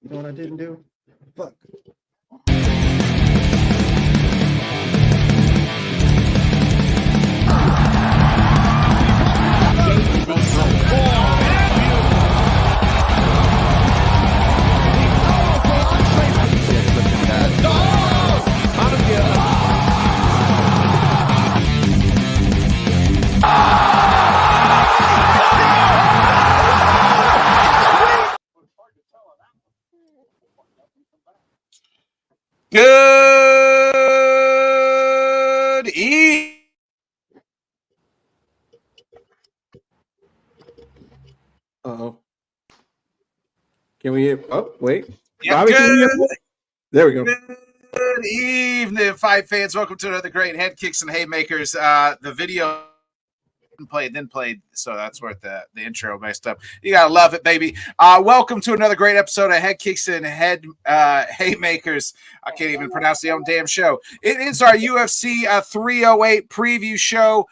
You know what I didn't do? Fuck. Good evening. Uh-oh. Can we hear? Oh, wait. Yeah, Bobby, can you hear me? There we go. Good evening, fight fans. Welcome to another great Headkicks and Haymakers. The video then played, so that's where the intro messed up. You gotta love it, baby. Welcome to another great episode of Headkicks and Haymakers. I can't even pronounce the own damn show. It is our UFC 308 preview show.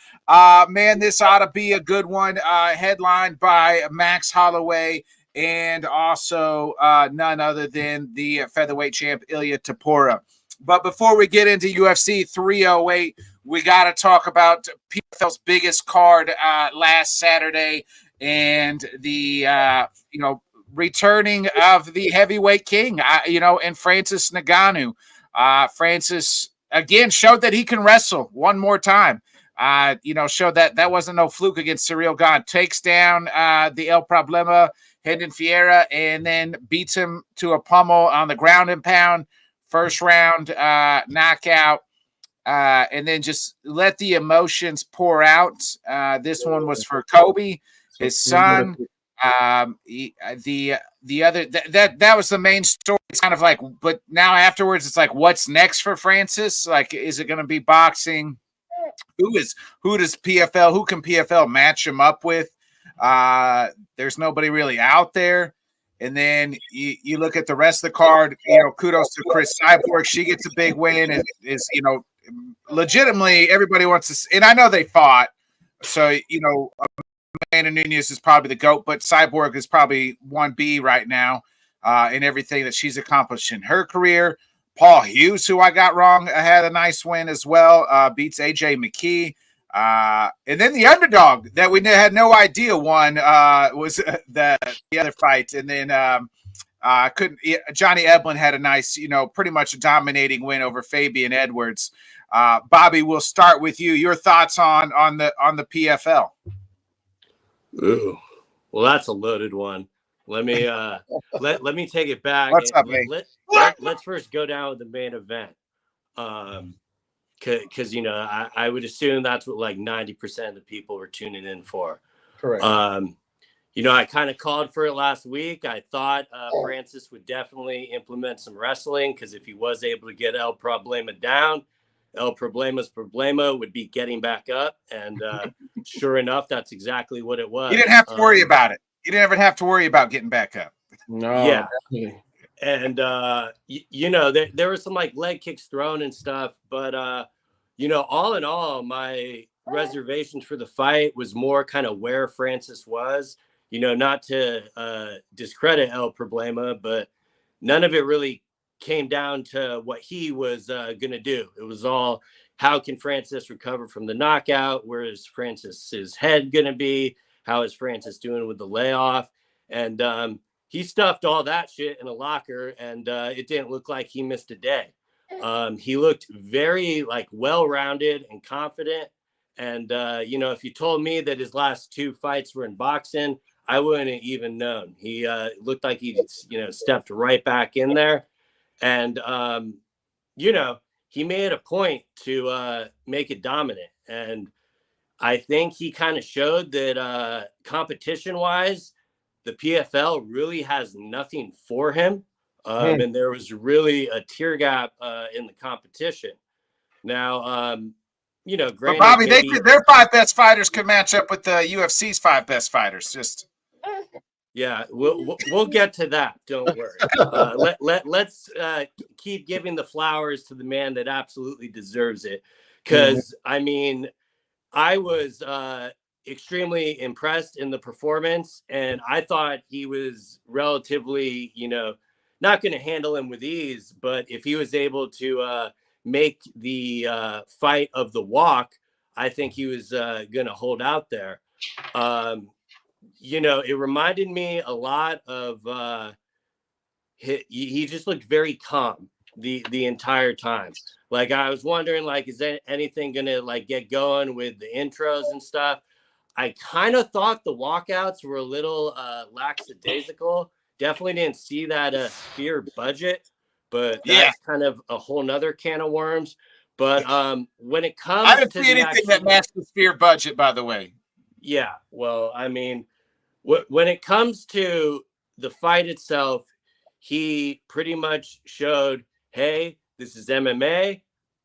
Man, this ought to be a good one. Headlined by Max Holloway and also none other than the featherweight champ Ilya Tapora. But before we get into UFC 308, we got to talk about PFL's biggest card last Saturday and the returning of the heavyweight king, and Francis Ngannou. Francis again showed that he can wrestle one more time. Showed that wasn't no fluke against Ciryl Gane. Takes down the El Problema, Hendon Fiera, and then beats him to a pummel on the ground and pound. First round knockout, and then just let the emotions pour out. This one was for Kobe, his son. The other that was the main story. It's kind of like, but now afterwards, it's like, what's next for Francis? Like, is it going to be boxing? Who can PFL match him up with? There's nobody really out there. And then you look at the rest of the card, kudos to Chris Cyborg. She gets a big win and is, legitimately everybody wants to, and I know they fought. So, Amanda Nunes is probably the GOAT, but Cyborg is probably 1B right now in everything that she's accomplished in her career. Paul Hughes, who I got wrong, had a nice win as well, beats AJ McKee. And then the underdog that we had no idea won was the other fight. And then Johnny Eblen had a nice, pretty much a dominating win over Fabian Edwards. Bobby, we'll start with you. Your thoughts on the PFL? Ooh, well, that's a loaded one. Let me let me take it back. What's up, mate? Let's first go down with the main event. Because I would assume that's what like 90% of the people were tuning in for. Correct. I kind of called for it last week. I thought Francis would definitely implement some wrestling because if he was able to get El Problema down, El Problema's Problema would be getting back up. And sure enough, that's exactly what it was. You didn't have to worry about it. You didn't ever have to worry about getting back up. No. Yeah. Definitely. And, there were some like leg kicks thrown and stuff, but, all in all, my reservations for the fight was more kind of where Francis was, not to discredit El Problema, but none of it really came down to what he was going to do. It was all, how can Francis recover from the knockout? Where is Francis's head going to be? How is Francis doing with the layoff? And, he stuffed all that shit in a locker, and it didn't look like he missed a day. He looked very well-rounded and confident. And, if you told me that his last two fights were in boxing, I wouldn't have even known. He looked like he, stepped right back in there. And, he made a point to make it dominant. And I think he kind of showed that competition-wise, the PFL really has nothing for him. And there was really a tear gap in the competition. Now, granted, but Bobby, their five best fighters could match up with the UFC's five best fighters. Yeah, we'll get to that. Don't worry. Let's keep giving the flowers to the man that absolutely deserves it. Because I was extremely impressed in the performance, and I thought he was relatively, not going to handle him with ease, but if he was able to make the fight of the walk, I think he was going to hold out there. It reminded me a lot of he just looked very calm the entire time. Like, I was wondering, like, is there anything going to like get going with the intros and stuff? I kind of thought the walkouts were a little lackadaisical. Definitely didn't see that Sphere budget, but that's kind of a whole nother can of worms. But when it comes I didn't see anything that matched the Sphere budget, by the way. Yeah, well, I mean, when it comes to the fight itself, he pretty much showed, hey, this is MMA.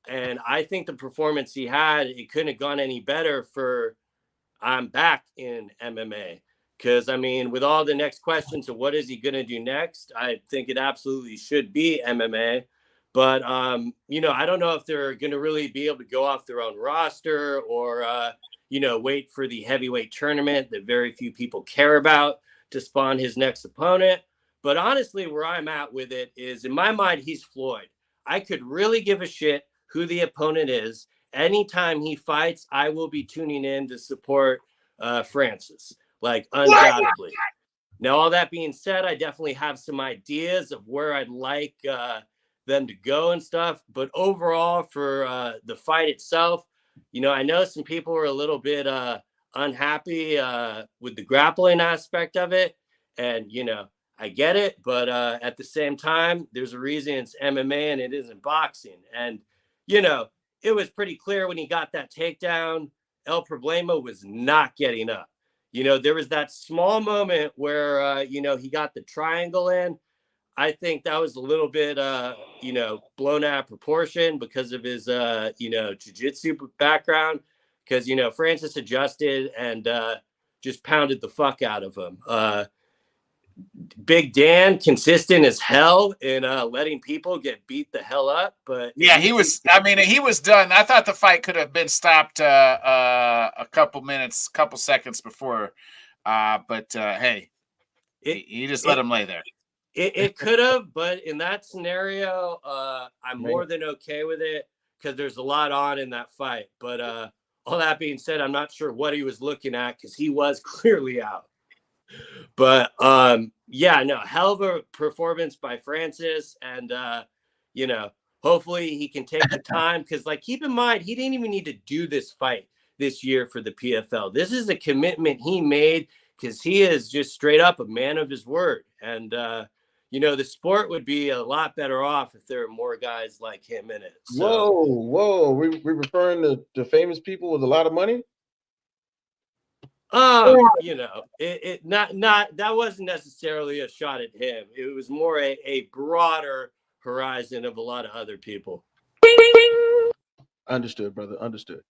And I think the performance he had, it couldn't have gone any better for I'm back in MMA. Because, I mean, with all the next questions of what is he going to do next, I think it absolutely should be MMA. But, I don't know if they're going to really be able to go off their own roster or, wait for the heavyweight tournament that very few people care about to spawn his next opponent. But honestly, where I'm at with it is, in my mind, he's Floyd. I could really give a shit who the opponent is. Anytime he fights, I will be tuning in to support Francis, like, undoubtedly. Now, all that being said, I definitely have some ideas of where I'd like them to go and stuff. But overall, for the fight itself, I know some people were a little bit unhappy with the grappling aspect of it. And, I get it. But at the same time, there's a reason it's MMA and it isn't boxing. And, it was pretty clear when he got that takedown, El Problema was not getting up. There was that small moment where, he got the triangle in. I think that was a little bit, blown out of proportion because of his, jiu-jitsu background. Because, Francis adjusted and just pounded the fuck out of him. Big Dan, consistent as hell in letting people get beat the hell up. But yeah, he was done. I thought the fight could have been stopped a couple seconds before. But hey, he just let him lay there. It could have, but in that scenario, I'm more than okay with it because there's a lot on in that fight. But all that being said, I'm not sure what he was looking at because he was clearly out. But hell of a performance by Francis, and hopefully he can take the time because, like, keep in mind, he didn't even need to do this fight this year for the PFL. This is a commitment he made because he is just straight up a man of his word, and the sport would be a lot better off if there were more guys like him in it. So, whoa, we referring to famous people with a lot of money? That wasn't necessarily a shot at him. It was more a broader horizon of a lot of other people. Understood, brother. Understood.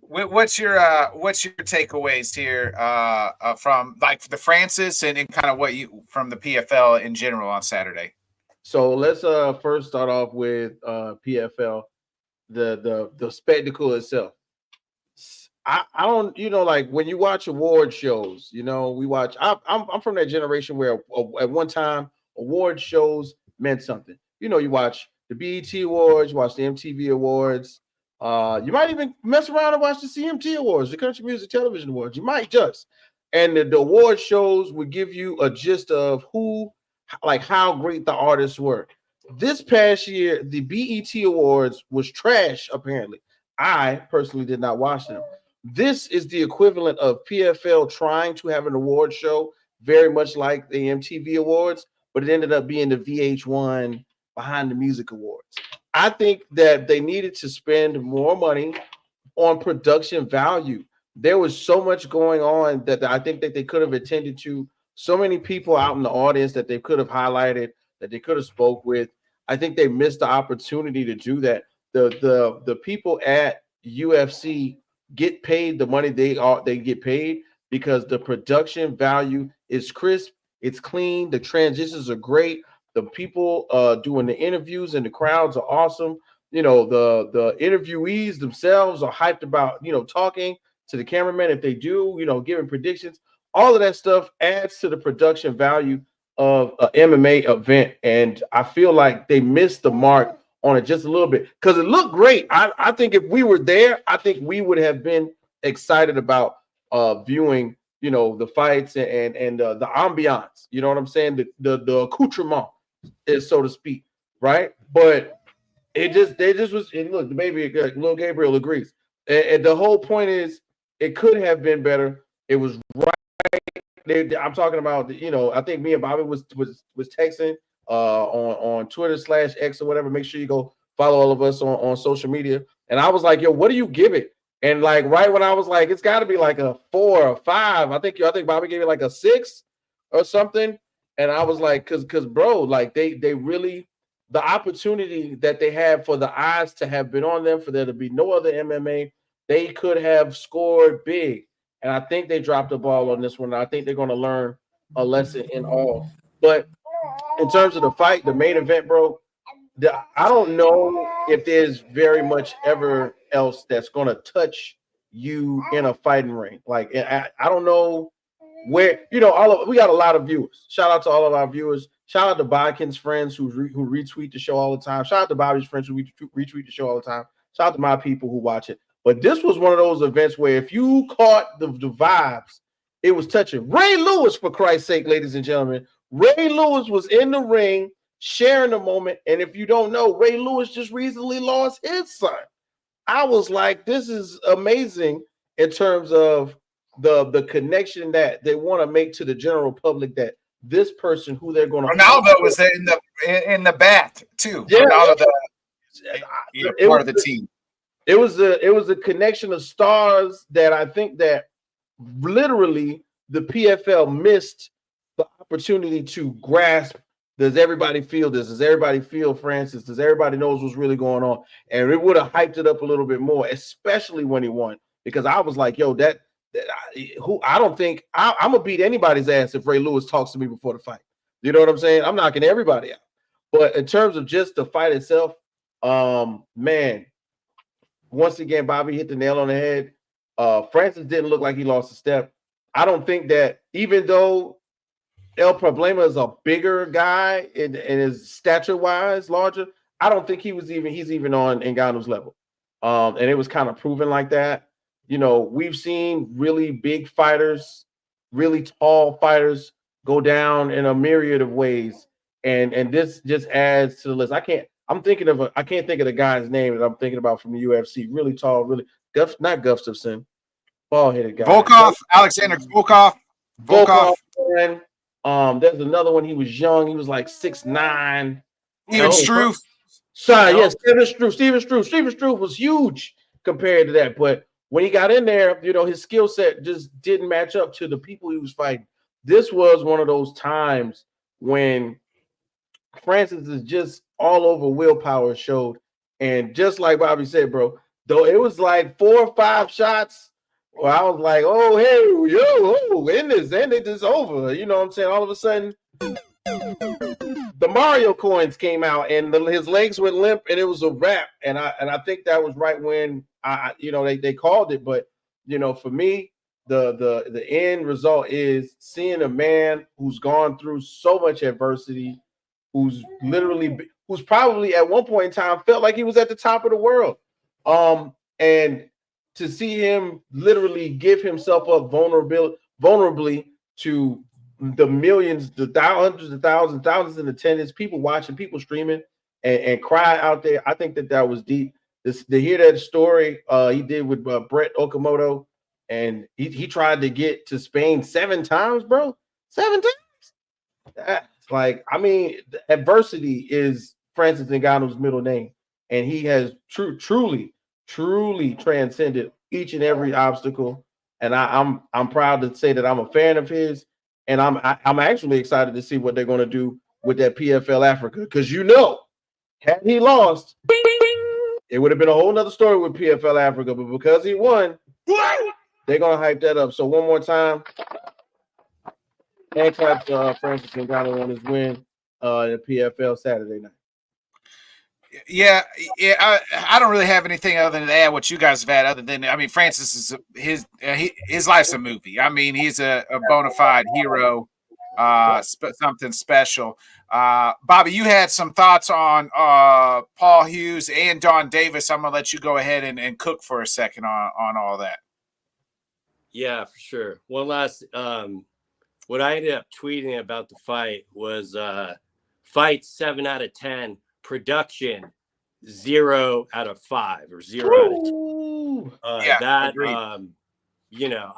What's your takeaways here from like the Francis and kind of what you from the PFL in general on Saturday? So let's first start off with PFL, the spectacle itself. I don't, like when you watch award shows, we watch. I'm from that generation where at one time award shows meant something. You watch the BET Awards, you watch the MTV Awards. You might even mess around and watch the CMT Awards, the Country Music Television Awards. You might just. And the award shows would give you a gist of how great the artists were. This past year, the BET Awards was trash, apparently. I personally did not watch them. This is the equivalent of PFL trying to have an award show, very much like the MTV Awards, but it ended up being the VH1 Behind the Music Awards. I think that they needed to spend more money on production value. There was so much going on that I think that they could have attended to, so many people out in the audience that they could have highlighted, that they could have spoke with. I think they missed the opportunity to do that. The people at UFC get paid the money they get paid because the production value is crisp, it's clean, the transitions are great. The people doing the interviews and the crowds are awesome. The interviewees themselves are hyped about, talking to the cameraman if they do, giving predictions. All of that stuff adds to the production value of a MMA event, and I feel like they missed the mark on it just a little bit because it looked great. I think if we were there, I think we would have been excited about viewing, you know, the fights and the ambiance. You know what I'm saying? The accoutrement, is so to speak, right? But they just was. And look, the baby, little Gabriel agrees, and the whole point is it could have been better. It was right. I'm talking about, you know, I think me and Bobby was texting on Twitter/X or whatever. Make sure you go follow all of us on social media. And I was like, yo, what do you give it? And like right when I was like, it's got to be like a 4 or 5. I think Bobby gave it like a 6 or something. And I was like, cause bro, like they really, the opportunity that they had for the eyes to have been on them, for there to be no other MMA, they could have scored big. And I think they dropped the ball on this one. I think they're going to learn a lesson in all. But in terms of the fight, the main event, bro, I don't know if there's very much ever else that's going to touch you in a fighting ring. Like, I don't know where, you know, we got a lot of viewers. Shout out to all of our viewers. Shout out to Bodkin's friends who retweet the show all the time. Shout out to Bobby's friends who retweet the show all the time. Shout out to my people who watch it. But this was one of those events where if you caught the vibes, it was touching. Ray Lewis, for Christ's sake, ladies and gentlemen. Ray Lewis was in the ring sharing the moment. And if you don't know, Ray Lewis just recently lost his son. I was like, this is amazing in terms of the connection that they want to make to the general public, that this person who they're going to Ronaldo was in the bat too. Yeah, Ronaldo, part of the team. It was a connection of stars that I think that literally the PFL missed the opportunity to grasp. Does everybody feel this? Does everybody feel Francis? Does everybody knows what's really going on? And it would have hyped it up a little bit more, especially when he won, because I was like, yo, I don't think I'm gonna beat anybody's ass if Ray Lewis talks to me before the fight. You know what I'm saying? I'm knocking everybody out. But in terms of just the fight itself, man. Once again, Bobby hit the nail on the head. Francis didn't look like he lost a step. I don't think that, even though El Problema is a bigger guy and is stature-wise larger, I don't think he's even on Ngannou's level. And it was kind of proven like that. You know, we've seen really big fighters, really tall fighters go down in a myriad of ways. And this just adds to the list. I can't think of the guy's name that I'm thinking about from the UFC. Really tall, not Gustafson, bald-headed guy. Volkov, Alexander Volkov. There's another one. He was young. He was like 6'9". Steven Struve. Sorry, yes, Steven Struve was huge compared to that. But when he got in there, you know, his skill set just didn't match up to the people he was fighting. This was one of those times when Francis is just all over willpower showed. And just like Bobby said, bro, though it was like 4 or 5 shots where I was like, oh, hey, yo, end this over. You know what I'm saying? All of a sudden, the Mario coins came out and his legs went limp and it was a wrap. And I think that was right when they called it. But, you know, for me, the end result is seeing a man who's gone through so much adversity, who's probably at one point in time felt like he was at the top of the world. And to see him literally give himself up vulnerably to the millions, the hundreds of thousands in attendance, people watching, people streaming, and cry out there. I think that was deep. To hear that story he did with Brett Okamoto, and he tried to get to Spain 7 times, bro. 7 times. That's like, I mean, adversity is Francis Ngannou's middle name, and he has truly transcended each and every obstacle. And I'm proud to say that I'm a fan of his, and I'm actually excited to see what they're going to do with that PFL Africa, because had he lost, it would have been a whole nother story with PFL Africa. But because he won, they're gonna hype that up. So one more time, hand claps to Francis Ngannou on his win in the PFL Saturday night. Yeah. I don't really have anything other than to add what you guys have had. Other than, I mean, Francis is his life's a movie. I mean, he's a bona fide hero. something special. Bobby, you had some thoughts on Paul Hughes and Don Davis. I'm gonna let you go ahead and cook for a second on all that. Yeah, for sure. One last, what I ended up tweeting about the fight was fight 7 out of 10, production 0 out of 5 or 0 out of 10. That you know,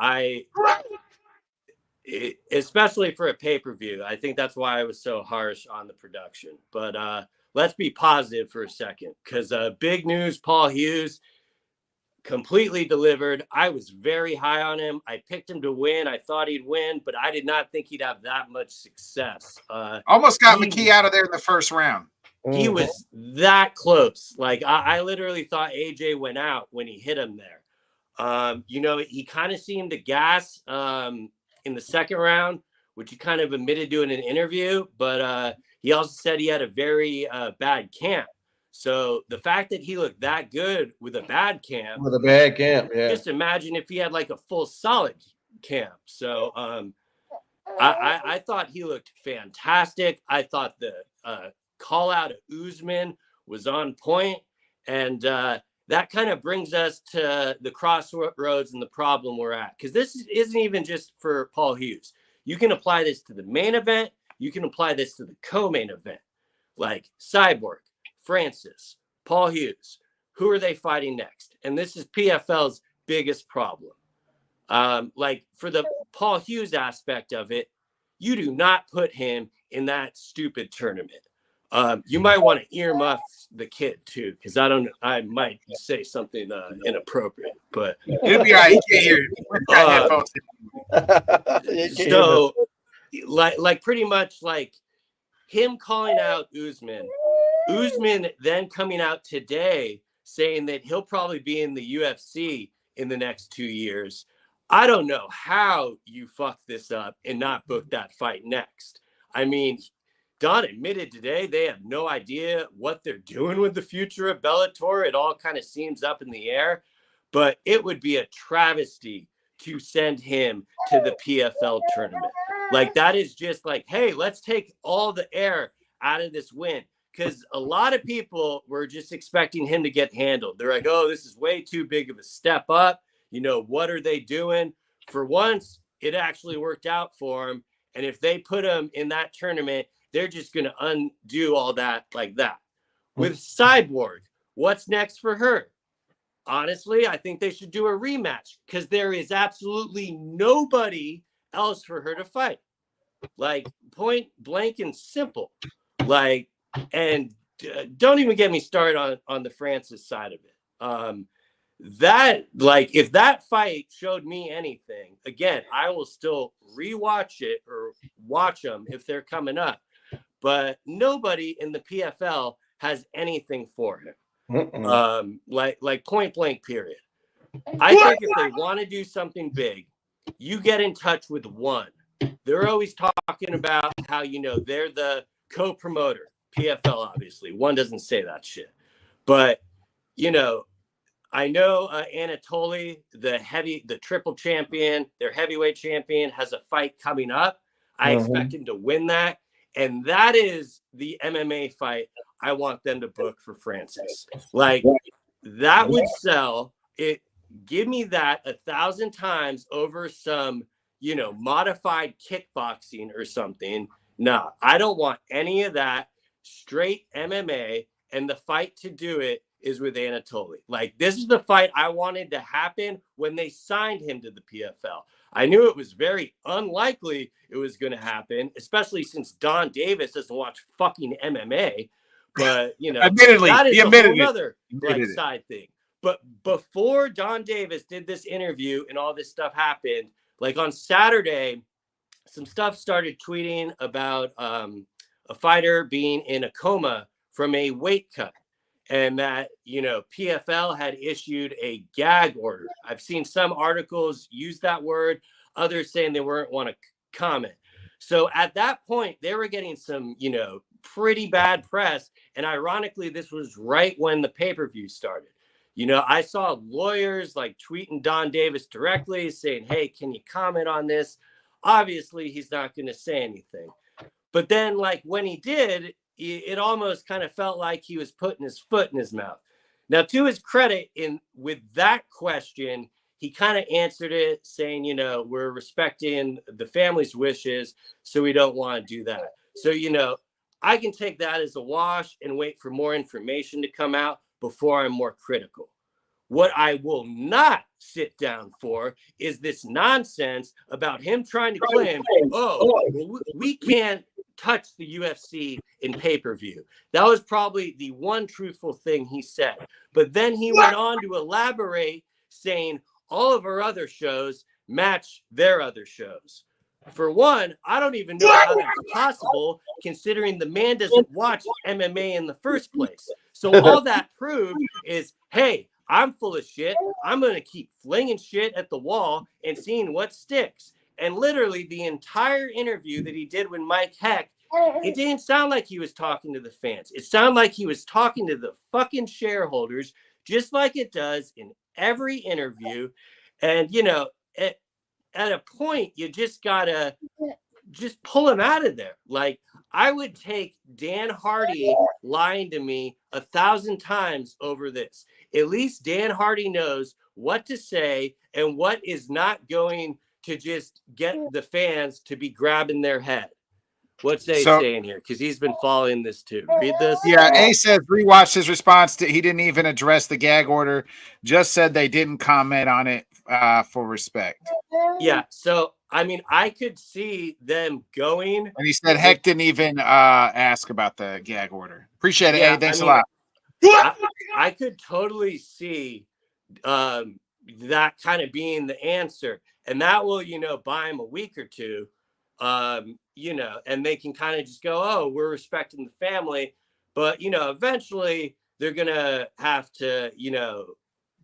especially for a pay-per-view, I think that's why I was so harsh on the production. But let's be positive for a second, because big news, Paul Hughes completely delivered. I was very high on him. I picked him to win. I thought he'd win, but I did not think he'd have that much success. Almost got McKee out of there in the first round. He was that close. Like I literally thought AJ went out when he hit him there. You know, he kind of seemed to gas in the second round, which he kind of admitted to in an interview, but he also said he had a very bad camp. So the fact that he looked that good with a bad camp, yeah. Just imagine if he had like a full solid camp. So I thought he looked fantastic. I thought the call out of Usman was on point, and that kind of brings us to the crossroads and the problem we're at, because this isn't even just for Paul Hughes. You can apply this to the main event. You can apply this to the co-main event, like Cyborg, Francis, Paul Hughes. Who are they fighting next? And this is PFL's biggest problem. Like for the Paul Hughes aspect of it, you do not put him in that stupid tournament. You might want to earmuff the kid too, because I might say something inappropriate, but it'll be all right. You can't hear. So like pretty much like him calling out Usman then coming out today saying that he'll probably be in the UFC in the next 2 years. I don't know how you fuck this up and not book that fight next. I mean, Don admitted today they have no idea what they're doing with the future of Bellator. It all kind of seems up in the air, but it would be a travesty to send him to the PFL tournament. Like that is just like, hey, let's take all the air out of this win. Because a lot of people were just expecting him to get handled. They're like, oh, this is way too big of a step up. You know, what are they doing? For once, it actually worked out for him. And if they put him in that tournament, they're just going to undo all that like that. With Cyborg, what's next for her? Honestly, I think they should do a rematch, because there is absolutely nobody else for her to fight. Like point blank and simple. Like, and don't even get me started on the Francis side of it. That, like, if that fight showed me anything, again, I will still rewatch it or watch them if they're coming up. But nobody in the PFL has anything for him. Like point blank, period. I think if they want to do something big, you get in touch with one. They're always talking about how, you know, they're the co-promoter. PFL, obviously. One doesn't say that shit. But, you know, I know Anatoly, the triple champion, their heavyweight champion, has a fight coming up. I expect him to win that. And that is the MMA fight I want them to book for Francis. Like, that would sell it. Give me that 1,000 times over some, you know, modified kickboxing or something. No, I don't want any of that. Straight MMA, and the fight to do it is with Anatoly. Like, this is the fight I wanted to happen when they signed him to the PFL. I knew it was very unlikely it was going to happen, especially since Don Davis doesn't watch fucking MMA. But, you know, admittedly, that is a whole other like side thing. But before Don Davis did this interview and all this stuff happened, like on Saturday, some stuff started tweeting about a fighter being in a coma from a weight cut, and that, you know, PFL had issued a gag order. I've seen some articles use that word, others saying they weren't want to comment. So at that point, they were getting some, you know, pretty bad press. And ironically, this was right when the pay-per-view started. You know, I saw lawyers like tweeting Don Davis directly saying, hey, can you comment on this? obviously he's not going to say anything. But then, like, when he did, it almost kind of felt like he was putting his foot in his mouth. Now, to his credit, with that question, he kind of answered it saying, you know, we're respecting the family's wishes, so we don't want to do that. So, you know, I can take that as a wash and wait for more information to come out before I'm more critical. What I will not sit down for is this nonsense about him trying to claim, oh, well, we can't touch the UFC in pay-per-view. That was probably the one truthful thing he said. But then he went on to elaborate, saying all of our other shows match their other shows. For one, I don't even know how that's possible, considering the man doesn't watch MMA in the first place. So all that proved is, hey, I'm full of shit. I'm going to keep flinging shit at the wall and seeing what sticks. And literally the entire interview that he did with Mike Heck, it didn't sound like he was talking to the fans. It sounded like he was talking to the fucking shareholders, just like it does in every interview. And, you know, at a point, you just got to just pull him out of there. Like, I would take Dan Hardy lying to me 1,000 times over this. At least Dan Hardy knows what to say and what is not going to just get the fans to be grabbing their head. What's they saying here? Because he's been following this too. Read this. Yeah, A says rewatched his response to he didn't even address the gag order, just said they didn't comment on it for respect. Yeah, so I mean, I could see them going. And he said Heck didn't even ask about the gag order. Appreciate it, A. Thanks a lot. I could totally see that kind of being the answer. And that will, you know, buy him a week or two, you know, and they can kind of just go, oh, we're respecting the family. But, you know, eventually they're going to have to, you know,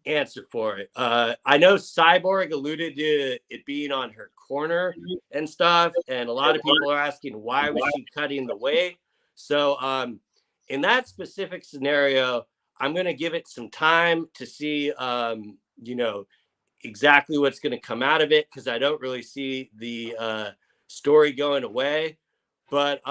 answer for it. I know Cyborg alluded to it being on her corner and stuff. And a lot of people are asking, why was she cutting the weight? So in that specific scenario, I'm going to give it some time to see, you know, exactly what's going to come out of it, because I don't really see the story going away. But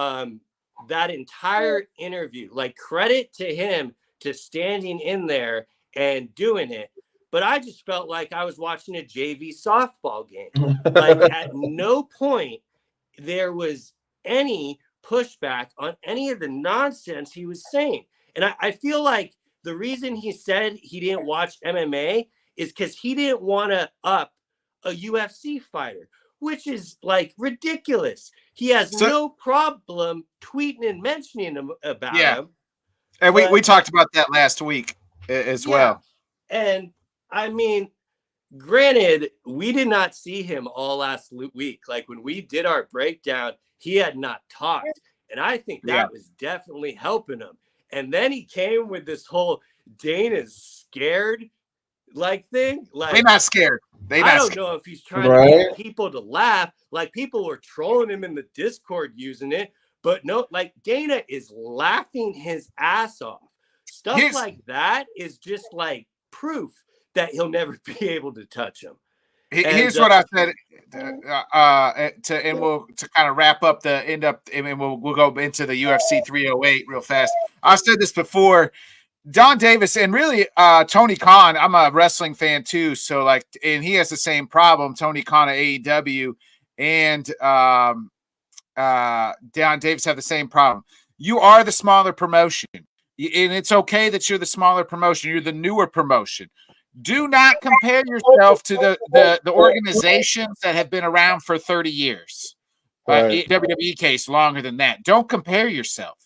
that entire interview, like, credit to him to standing in there and doing it. But I just felt like I was watching a JV softball game. Like, at no point there was any pushback on any of the nonsense he was saying. And I feel like the reason he said he didn't watch MMA is because he didn't want to up a UFC fighter, which is like ridiculous. He has no problem tweeting and mentioning him about him. And we talked about that last week as well. And I mean, granted, we did not see him all last week. Like, when we did our breakdown, he had not talked. And I think that was definitely helping him. And then he came with this whole Dana's scared like thing. Like, they're not scared. I don't know if he's trying to get people to laugh. Like, people were trolling him in the Discord using it. But no, like, Dana is laughing his ass off. Stuff like that is just like proof that he'll never be able to touch him. Here's what I said, and we'll to kind of wrap up the end up, and we'll go into the UFC 308 real fast. I said this before. Don Davis and really Tony Khan. I'm a wrestling fan too, so like, and he has the same problem. Tony Khan at AEW and Don Davis have the same problem. You are the smaller promotion, and it's okay that you're the smaller promotion. You're the newer promotion. Do not compare yourself to the organizations that have been around for 30 years. WWE case longer than that. Don't compare yourself.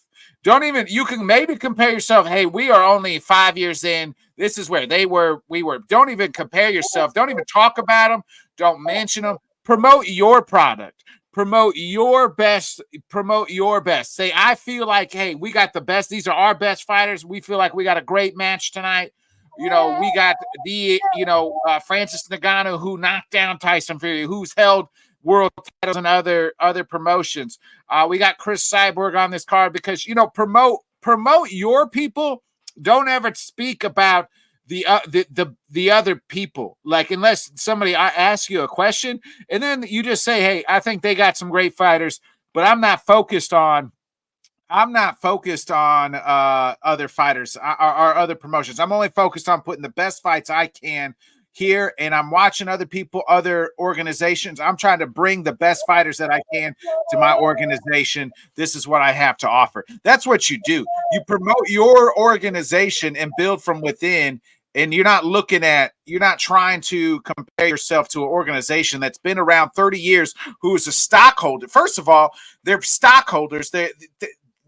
Don't even, you can maybe compare yourself. Hey, we are only 5 years in. This is where they were, we were. Don't even compare yourself. Don't even talk about them. Don't mention them. Promote your product. Promote your best. Promote your best. Say, I feel like, hey, we got the best. These are our best fighters. We feel like we got a great match tonight. You know, we got the, Francis Ngannou, who knocked down Tyson Fury, who's held world titles and other promotions. We got Chris Cyborg on this card because, promote your people. Don't ever speak about the other people. Like, unless somebody asks you a question and then you just say, hey, I think they got some great fighters, but I'm not focused on other fighters or other promotions. I'm only focused on putting the best fights I can here, and I'm watching other people, other organizations. I'm trying to bring the best fighters that I can to my organization. This is what I have to offer. That's what you do. You promote your organization and build from within. And you're not trying to compare yourself to an organization that's been around 30 years, who is a stockholder. First of all, they're stockholders.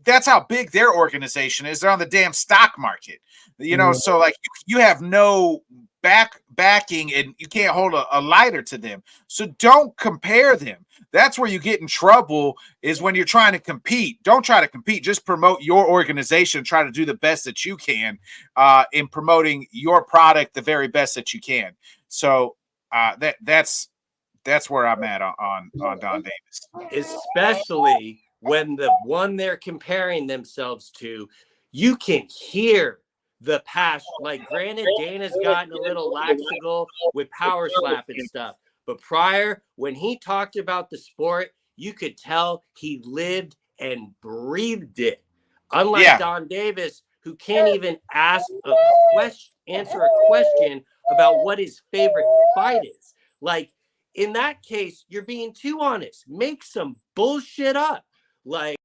That's how big their organization is. They're on the damn stock market, so like you have no backing, and you can't hold a lighter to them. So don't compare them. That's where you get in trouble, is when you're trying to compete. Don't try to compete. Just promote your organization. Try to do the best that you can in promoting your product the very best that you can. So that's where I'm at on Don Davis. Especially when the one they're comparing themselves to, you can hear the passion. Like, granted, Dana's gotten a little laxical with power slap and stuff, but prior, when he talked about the sport, you could tell he lived and breathed it. Unlike Don Davis, who can't even answer a question about what his favorite fight is. Like, in that case, you're being too honest. Make some bullshit up. Like,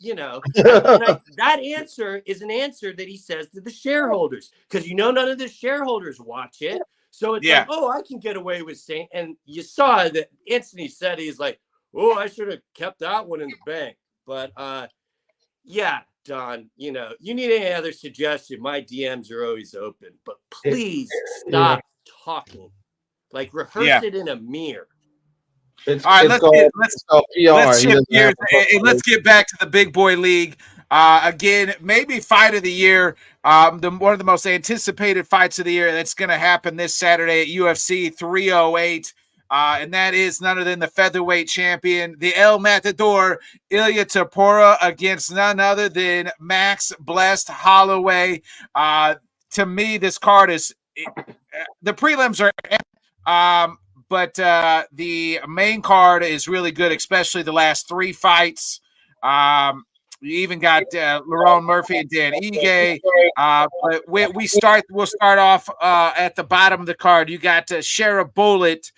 that answer is an answer that he says to the shareholders, because none of the shareholders watch it. So it's like, oh, I can get away with saying, and you saw that instantly said, he's like, oh, I should have kept that one in the bank. But Don, you need any other suggestion, my DMs are always open, but please stop talking. Like, rehearse it in a mirror. All right, let's shift gears and let's get back to the big boy league. Again, maybe fight of the year, one of the most anticipated fights of the year that's going to happen this Saturday at UFC 308. And that is none other than the featherweight champion, the El Matador, Ilia Topuria, against none other than Max Blessed Holloway. To me, this card is the prelims are. But the main card is really good, especially the last three fights. You even got Lerone Murphy and Dan Ige. But we'll start off at the bottom of the card. You got Shara Bullet,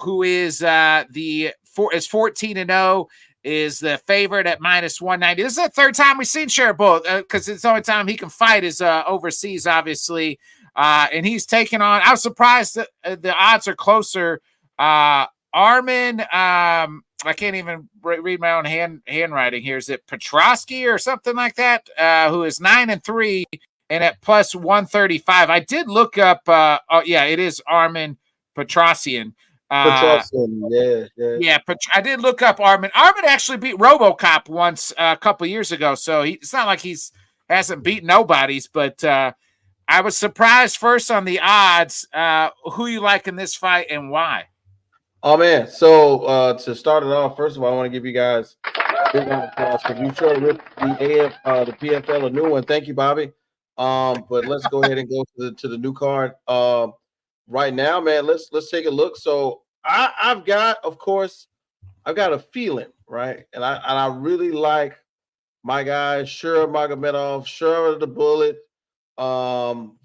who is is 14-0, is the favorite at -190. This is the third time we've seen Shara Bullet, because it's the only time he can fight is overseas, obviously. And he's taking on, I was surprised that the odds are closer. Armin, I can't even read my own handwriting here. Is it Petrosky or something like that? Who is 9-3 and at +135. I did look up, it is Armin Petrosyan. I did look up Armin. Armin actually beat RoboCop once a couple years ago, so it's not like hasn't beaten nobodies, but I was surprised first on the odds. Who you like in this fight and why? Oh man! So to start it off, first of all, I want to give you guys a big round of applause because you sure ripped the PFL a new one. Thank you, Bobby. But let's go ahead and go to the new card. Right now, man, let's take a look. So I've got a feeling, right, and I really like my guy Shura Magomedov, Shura the Bullet.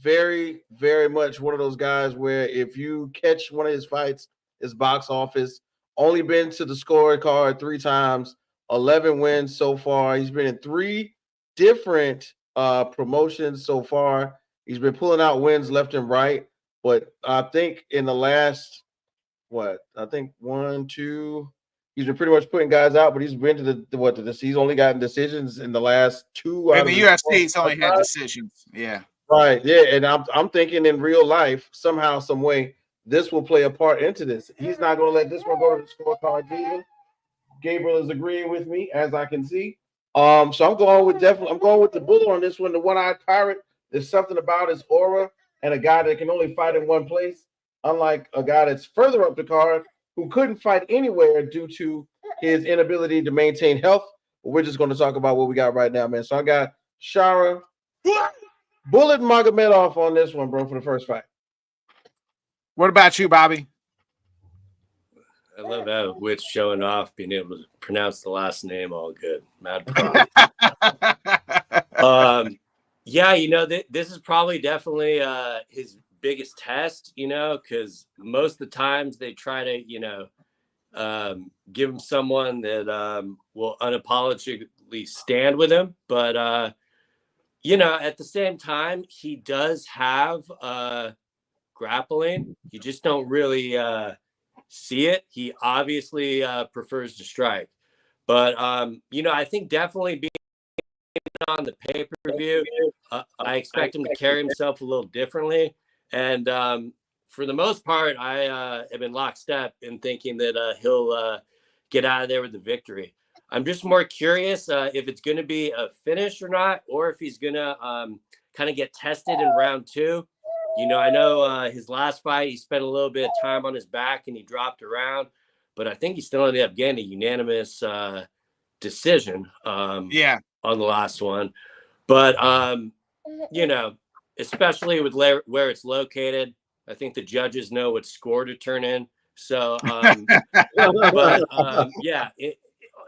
Very, very much one of those guys where if you catch one of his fights, his box office, only been to the scorecard 3 times, 11 wins so far. He's been in 3 different promotions so far. He's been pulling out wins left and right, but I think in the last 1, 2, he's been pretty much putting guys out, but he's been to he's only gotten decisions in the last 2. In the UFC, he's only had decisions. Yeah. Right. Yeah. And I'm thinking in real life, somehow, some way, this will play a part into this. He's not going to let this one go to the scorecard either. Gabriel is agreeing with me, as I can see. So I'm going with the Bullet on this one. The one-eyed pirate. There's something about his aura and a guy that can only fight in one place, unlike a guy that's further up the card who couldn't fight anywhere due to his inability to maintain health. But we're just going to talk about what we got right now, man. So I got Shara Bullet Magomedov on this one, bro, for the first fight. What about you, Bobby? I love how Witch showing off, being able to pronounce the last name all good. Mad props. Yeah, this is probably definitely his biggest test, because most of the times they try to, give him someone that will unapologetically stand with him. But, at the same time, he does have grappling. You just don't really see it. He obviously prefers to strike. But, I think definitely being on the pay-per-view, I expect him to carry himself a little differently. And for the most part, I am in lockstep in thinking that he'll get out of there with the victory. I'm just more curious if it's going to be a finish or not, or if he's going to kind of get tested in round 2. I know his last fight, he spent a little bit of time on his back and he dropped around, but I think he still ended up getting a unanimous decision on the last one. But, especially with where it's located, I think the judges know what score to turn in. So,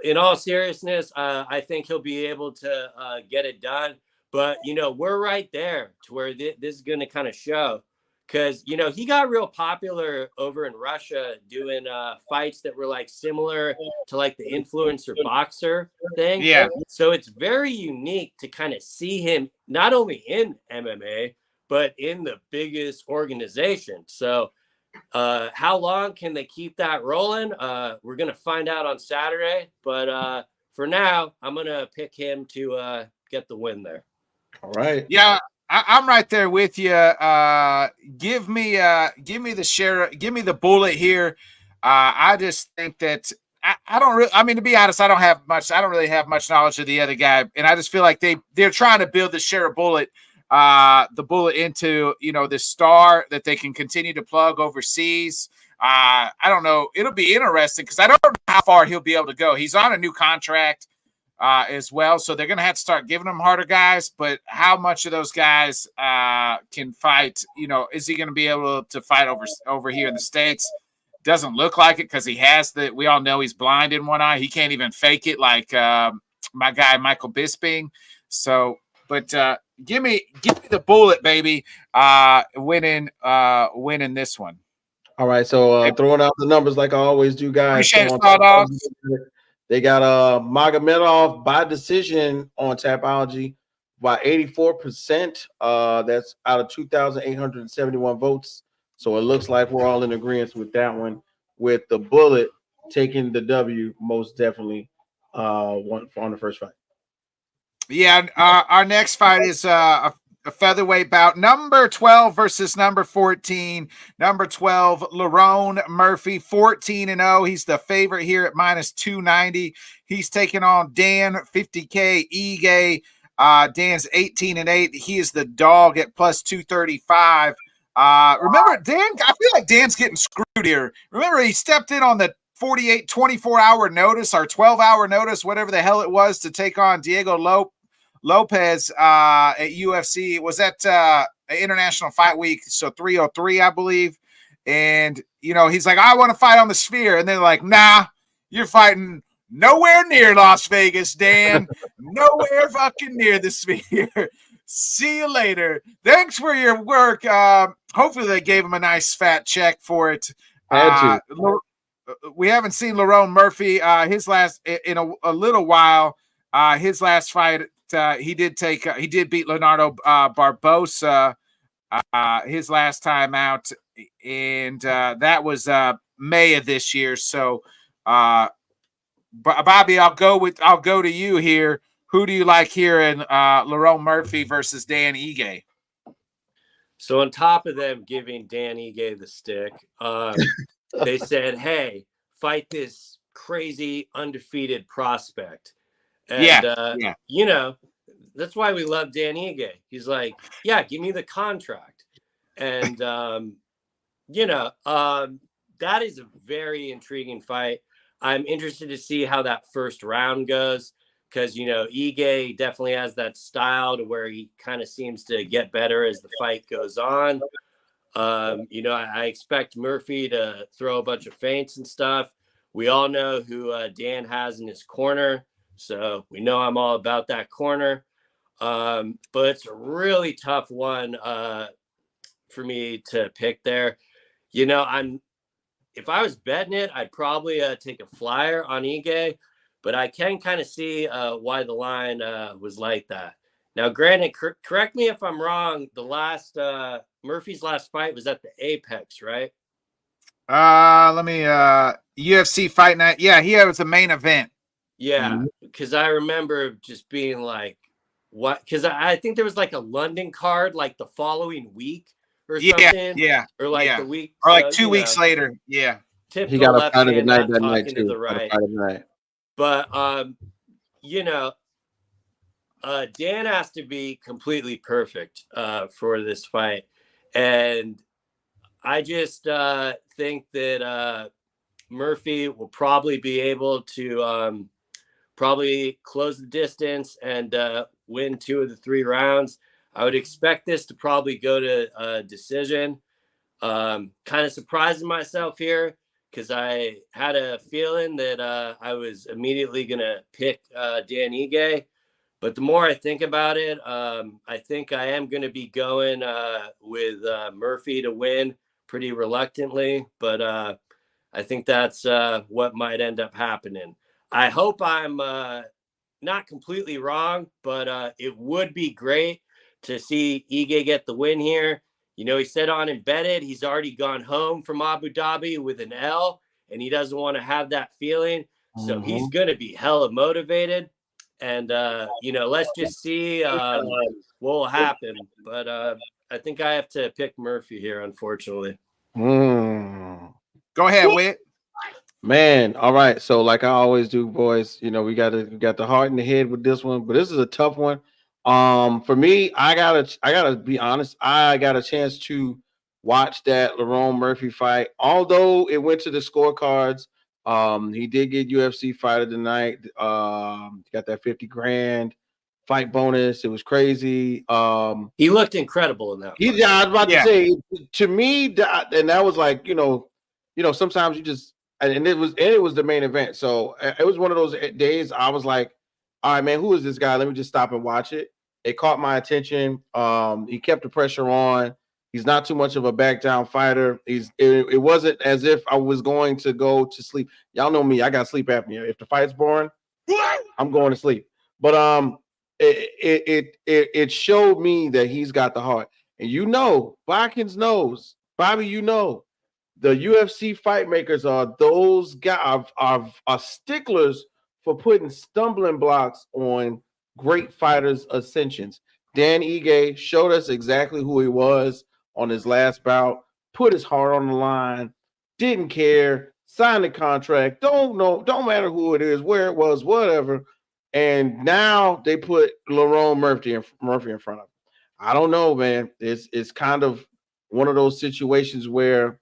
in all seriousness, I think he'll be able to get it done. But, we're right there to where this is going to kind of show. Because, he got real popular over in Russia doing fights that were like similar to like the influencer boxer thing. Yeah. So it's very unique to kind of see him not only in MMA, but in the biggest organization. So how long can they keep that rolling? We're going to find out on Saturday. But for now, I'm going to pick him to get the win there. All right. Yeah. I'm right there with you. Give me the bullet here. I just think that I don't really. I mean, to be honest, I don't really have much knowledge of the other guy, and I just feel like they're trying to build the Share Bullet, the bullet into this star that they can continue to plug overseas. I don't know. It'll be interesting because I don't know how far he'll be able to go. He's on a new contract. As well. So they're going to have to start giving them harder guys, but how much of those guys can fight? Is he going to be able to fight over here in the States? Doesn't look like it because we all know he's blind in one eye. He can't even fake it like my guy, Michael Bisping. So, but give me the bullet, baby, winning this one. All right. So throwing out the numbers like I always do, guys. Appreciate it, They got Magomedov by decision on Tapology by 84%. That's out of 2,871 votes. So it looks like we're all in agreement with that one, with the bullet taking the W most definitely on the first fight. Yeah, our next fight is a featherweight bout. Number 12 versus number 14. Number 12, Lerone Murphy, 14-0. He's the favorite here at minus 290. He's taking on Dan 50K Ige. Dan's 18-8. He is the dog at plus 235. Remember, Dan, I feel like Dan's getting screwed here. Remember, he stepped in on the 24-hour notice or 12-hour notice, whatever the hell it was, to take on Diego Lopez at UFC. It was at International Fight Week, so 303, I believe. And, he's like, I want to fight on the Sphere. And they're like, nah, you're fighting nowhere near Las Vegas, Dan. Nowhere fucking near the Sphere. See you later. Thanks for your work. Hopefully they gave him a nice fat check for it. We haven't seen Lerone Murphy his last in a little while. His last fight, he did beat Leonardo Barbosa his last time out, and that was May of this year. So, Bobby, I'll go to you here. Who do you like here in Lerone Murphy versus Dan Ige? So on top of them giving Dan Ige the stick, they said, "Hey, fight this crazy undefeated prospect." And that's why we love Dan Ige. He's like, yeah, give me the contract. And that is a very intriguing fight. I'm interested to see how that first round goes, because, you know, Ige definitely has that style to where he kind of seems to get better as the fight goes on. You know, I expect Murphy to throw a bunch of feints and stuff. We all know who Dan has in his corner, so we know I'm all about that corner. But it's a really tough one for me to pick there. You know, if I was betting it, I'd probably take a flyer on Ige, but I can kind of see why the line was like that. Now, granted, correct me if I'm wrong. The last Murphy's last fight was at the Apex, right? Let me UFC Fight Night. Yeah, he was the main event. Yeah, because I remember just being like, what? Because I think there was like a London card like the following week or something. Yeah. Or like the week. Or like 2 weeks later. Yeah. Typical He got a left fight of the hand night not that night talking too. to the right. Night. But you know, Dan has to be completely perfect for this fight. And I just think that Murphy will probably be able to probably close the distance and win 2 of the 3 rounds. I would expect this to probably go to a decision. Kind of surprising myself here because I had a feeling that I was immediately going to pick Dan Ige. But the more I think about it, I think I am going to be going with Murphy to win pretty reluctantly. But I think that's what might end up happening. I hope I'm not completely wrong, but it would be great to see Ige get the win here. You know, he said on Embedded, he's already gone home from Abu Dhabi with an L, and he doesn't want to have that feeling. So he's going to be hella motivated. And, you know, let's just see what will happen. But I think I have to pick Murphy here, unfortunately. Go ahead, Whit. Man, all right. So, like I always do, boys, you know, we got the heart and the head with this one, but this is a tough one. For me, I gotta be honest. I got a chance to watch that Lerone Murphy fight, although it went to the scorecards. He did get UFC Fight of the Night. Got that 50 grand fight bonus. It was crazy. He looked incredible in that. Yeah, I was about to say, to me, and that was like, you know, sometimes you just. And it was the main event. So it was one of those days I was like, all right, man, who is this guy? Let me just stop and watch it. It caught my attention. He kept the pressure on. He's not too much of a back down fighter. It wasn't as if I was going to go to sleep. Y'all know me. I got sleep apnea. If the fight's boring, I'm going to sleep. But it showed me that he's got the heart. And you know, Watkins knows. Bobby, you know. The UFC fight makers are those guys are sticklers for putting stumbling blocks on great fighters' ascensions. Dan Ige showed us exactly who he was on his last bout, put his heart on the line, didn't care, signed the contract, don't matter who it is, where it was, whatever. And now they put Lerone Murphy in front of him. I don't know, man. It's kind of one of those situations where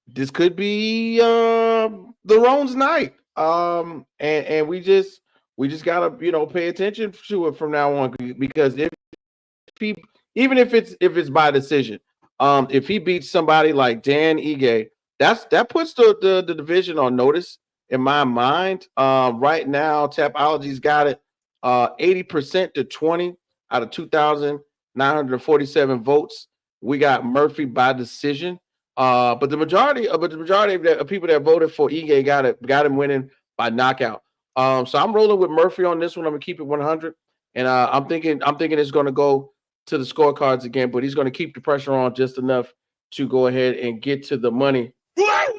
this could be Lerone's night. And we just gotta, you know, pay attention to it from now on, because if it's by decision, if he beats somebody like Dan Ige, that puts the division on notice in my mind. Right now, Tapology's got it 80% to 20 out of 2,947 votes. We got Murphy by decision. But the majority of people that voted for Ige got him winning by knockout. So I'm rolling with Murphy on this one. I'm gonna keep it 100, and I'm thinking it's gonna go to the scorecards again, but he's gonna keep the pressure on just enough to go ahead and get to the money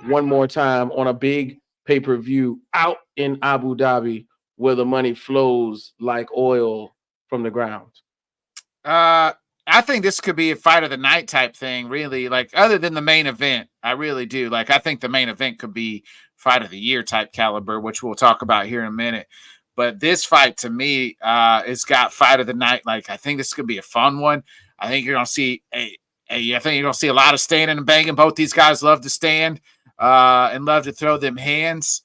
one more time on a big pay-per-view out in Abu Dhabi, where the money flows like oil from the ground. I think this could be a fight of the night type thing, really. Like, other than the main event, I really do. Like, I think the main event could be fight of the year type caliber, which we'll talk about here in a minute. But this fight, to me, it's got fight of the night. Like, I think this could be a fun one. I think you're gonna see I think you're gonna see a lot of standing and banging. Both these guys love to stand and love to throw them hands.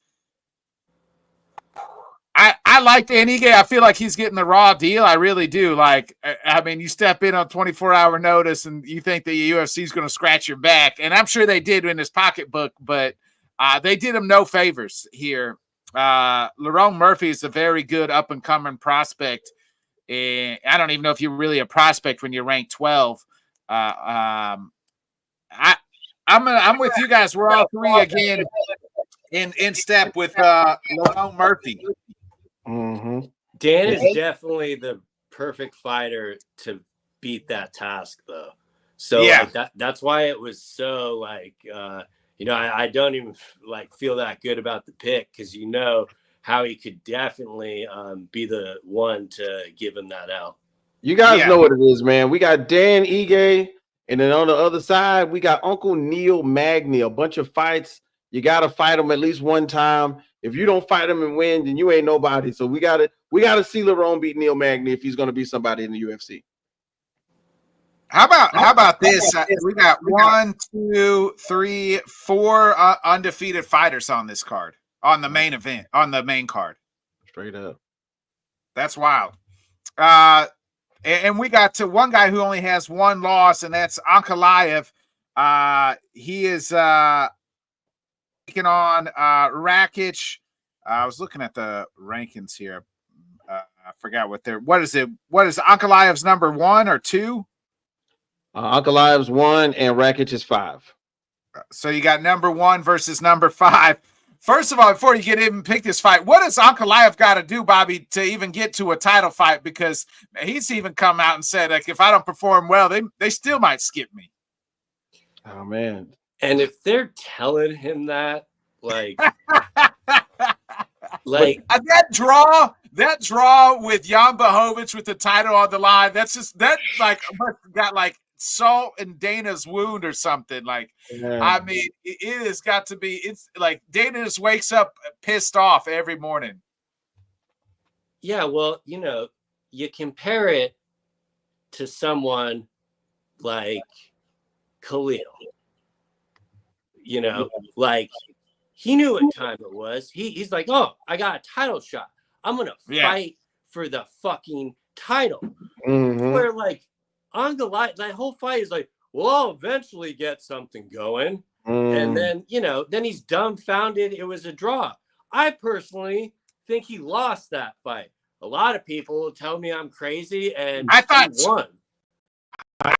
I like Dan Ige. I feel like he's getting the raw deal. I really do. Like, I mean, you step in on 24-hour notice and you think the UFC is going to scratch your back. And I'm sure they did in his pocketbook, but they did him no favors here. Lerone Murphy is a very good up-and-coming prospect. And I don't even know if you're really a prospect when you're ranked 12. I'm with you guys. We're all three again in step with Lerone Murphy. Mm-hmm. Dan is definitely the perfect fighter to beat that task, though. So Yeah. like, that's why it was so like, I don't even like feel that good about the pick, because how he could definitely be the one to give him that out. You guys know what it is, man. We got Dan Ige, and then on the other side, we got Uncle Neil Magny. A bunch of fights. You got to fight him at least one time. If you don't fight him and win, then you ain't nobody. So we got to see Lerone beat Neil Magny if he's going to be somebody in the UFC. How about this? We got 1, 2, 3, 4 undefeated fighters on this card, on the main event, on the main card. Straight up. That's wild. And we got to one guy who only has one loss, and that's Ankalaev. He is taking on Rakic. I was looking at the rankings here. I forgot what is it? What is Ankalaev's number 1 or 2? Ankalaev's 1 and Rakic is 5. So you got number 1 versus number 5. First of all, before you even pick this fight, what does Ankalaev got to do, Bobby, to even get to a title fight? Because he's even come out and said, like, if I don't perform well, they still might skip me. Oh, man. And if they're telling him that, like that draw with Jan Blachowicz with the title on the line, that got like salt in Dana's wound or something. Like, yeah. I mean, it has got to be. It's like Dana just wakes up pissed off every morning. Yeah, well, you compare it to someone like Khalil. Like, he knew what time it was. He's like, oh, I got a title shot. I'm gonna fight for the fucking title. Mm-hmm. Where like Ankalaev, that whole fight is like, well, I'll eventually get something going. And then, then he's dumbfounded. It was a draw. I personally think he lost that fight. A lot of people tell me I'm crazy, and I thought he won. I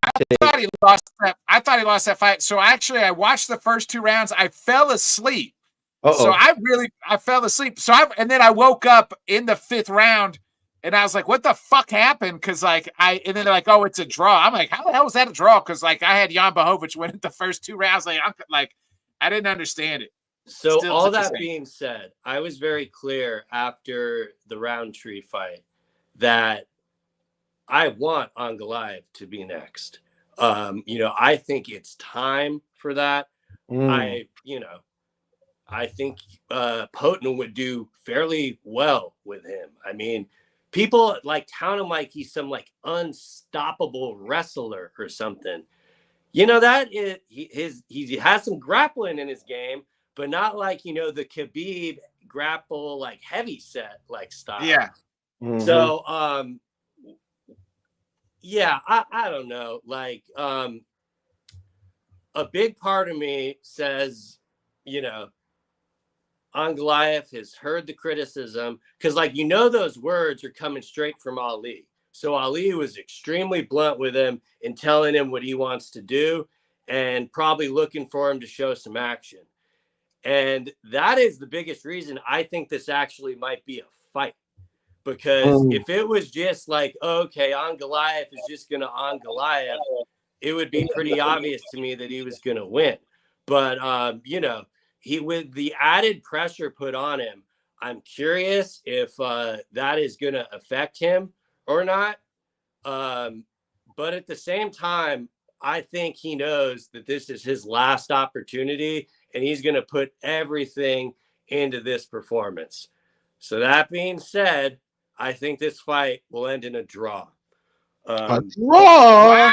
thought he lost that fight. So actually, I watched the first 2 rounds. I fell asleep. So I fell asleep. And then I woke up in the 5th round, and I was like, "What the fuck happened?" Because and then they're like, "Oh, it's a draw." I'm like, "How the hell was that a draw?" Because I had Jan Blachowicz win the first 2 rounds. Like, I didn't understand it. So all that being said, I was very clear after the Roundtree fight that I want Ankalaev to be next. I think it's time for that. I think Potent would do fairly well with him. I mean, people like tout him like he's some like unstoppable wrestler or something. That he has some grappling in his game, but not like the Khabib grapple like heavy set like style. Yeah. Mm-hmm. So I don't know. Like a big part of me says, Ankalaev has heard the criticism because those words are coming straight from Ali. So Ali was extremely blunt with him in telling him what he wants to do and probably looking for him to show some action. And that is the biggest reason I think this actually might be a fight. Because if it was just like, okay, Ankalaev is just going to Ankalaev, it would be pretty obvious to me that he was going to win. But, he with the added pressure put on him, I'm curious if that is going to affect him or not. But at the same time, I think he knows that this is his last opportunity and he's going to put everything into this performance. So that being said, I think this fight will end in a draw. A draw?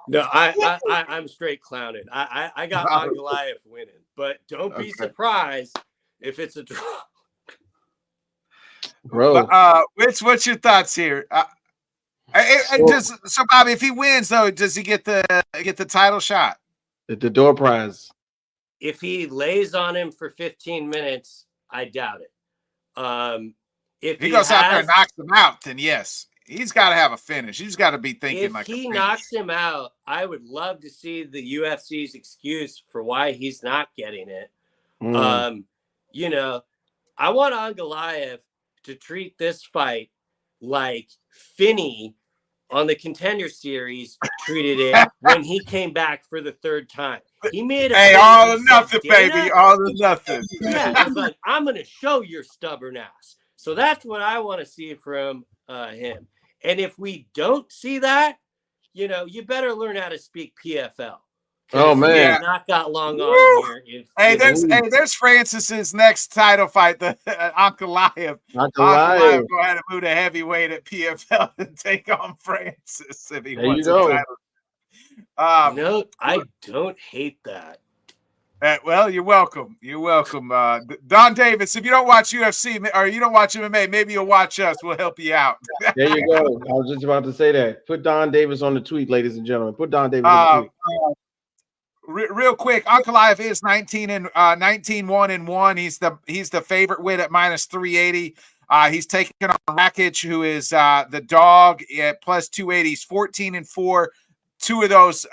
No, I'm straight clowning. I got Ankalaev winning, but don't be surprised if it's a draw. bro. What's your thoughts here? So Bobby, if he wins though, does he get the title shot? The door prize. If he lays on him for 15 minutes, I doubt it. If he goes out there and knocks him out, then yes, he's got to have a finish. He's got to be thinking if he knocks him out, I would love to see the UFC's excuse for why he's not getting it. You know, I want Ankalaev to treat this fight like Finney on the Contender Series treated it when he came back for the third time. He made a all or nothing, baby, all or nothing. Yeah, it's like, I'm going to show your stubborn ass. So that's what I want to see from him. And if we don't see that, you know, you better learn how to speak PFL. Oh man, not got long on here. There's Francis's next title fight, the Ankalaev. Ankalaev go ahead and move to heavyweight at PFL and take on Francis if he wants a title. No, I don't hate that. Well, you're welcome. You're welcome. Don Davis, if you don't watch UFC or you don't watch MMA, maybe you'll watch us. We'll help you out. There you go. I was just about to say that. Put Don Davis on the tweet, ladies and gentlemen. Put Don Davis on the tweet. Real quick, Ankalaev is 19-1-1. He's the favorite win at -380. He's taking on Rakic, who is the dog at +280. He's 14-4. Two of those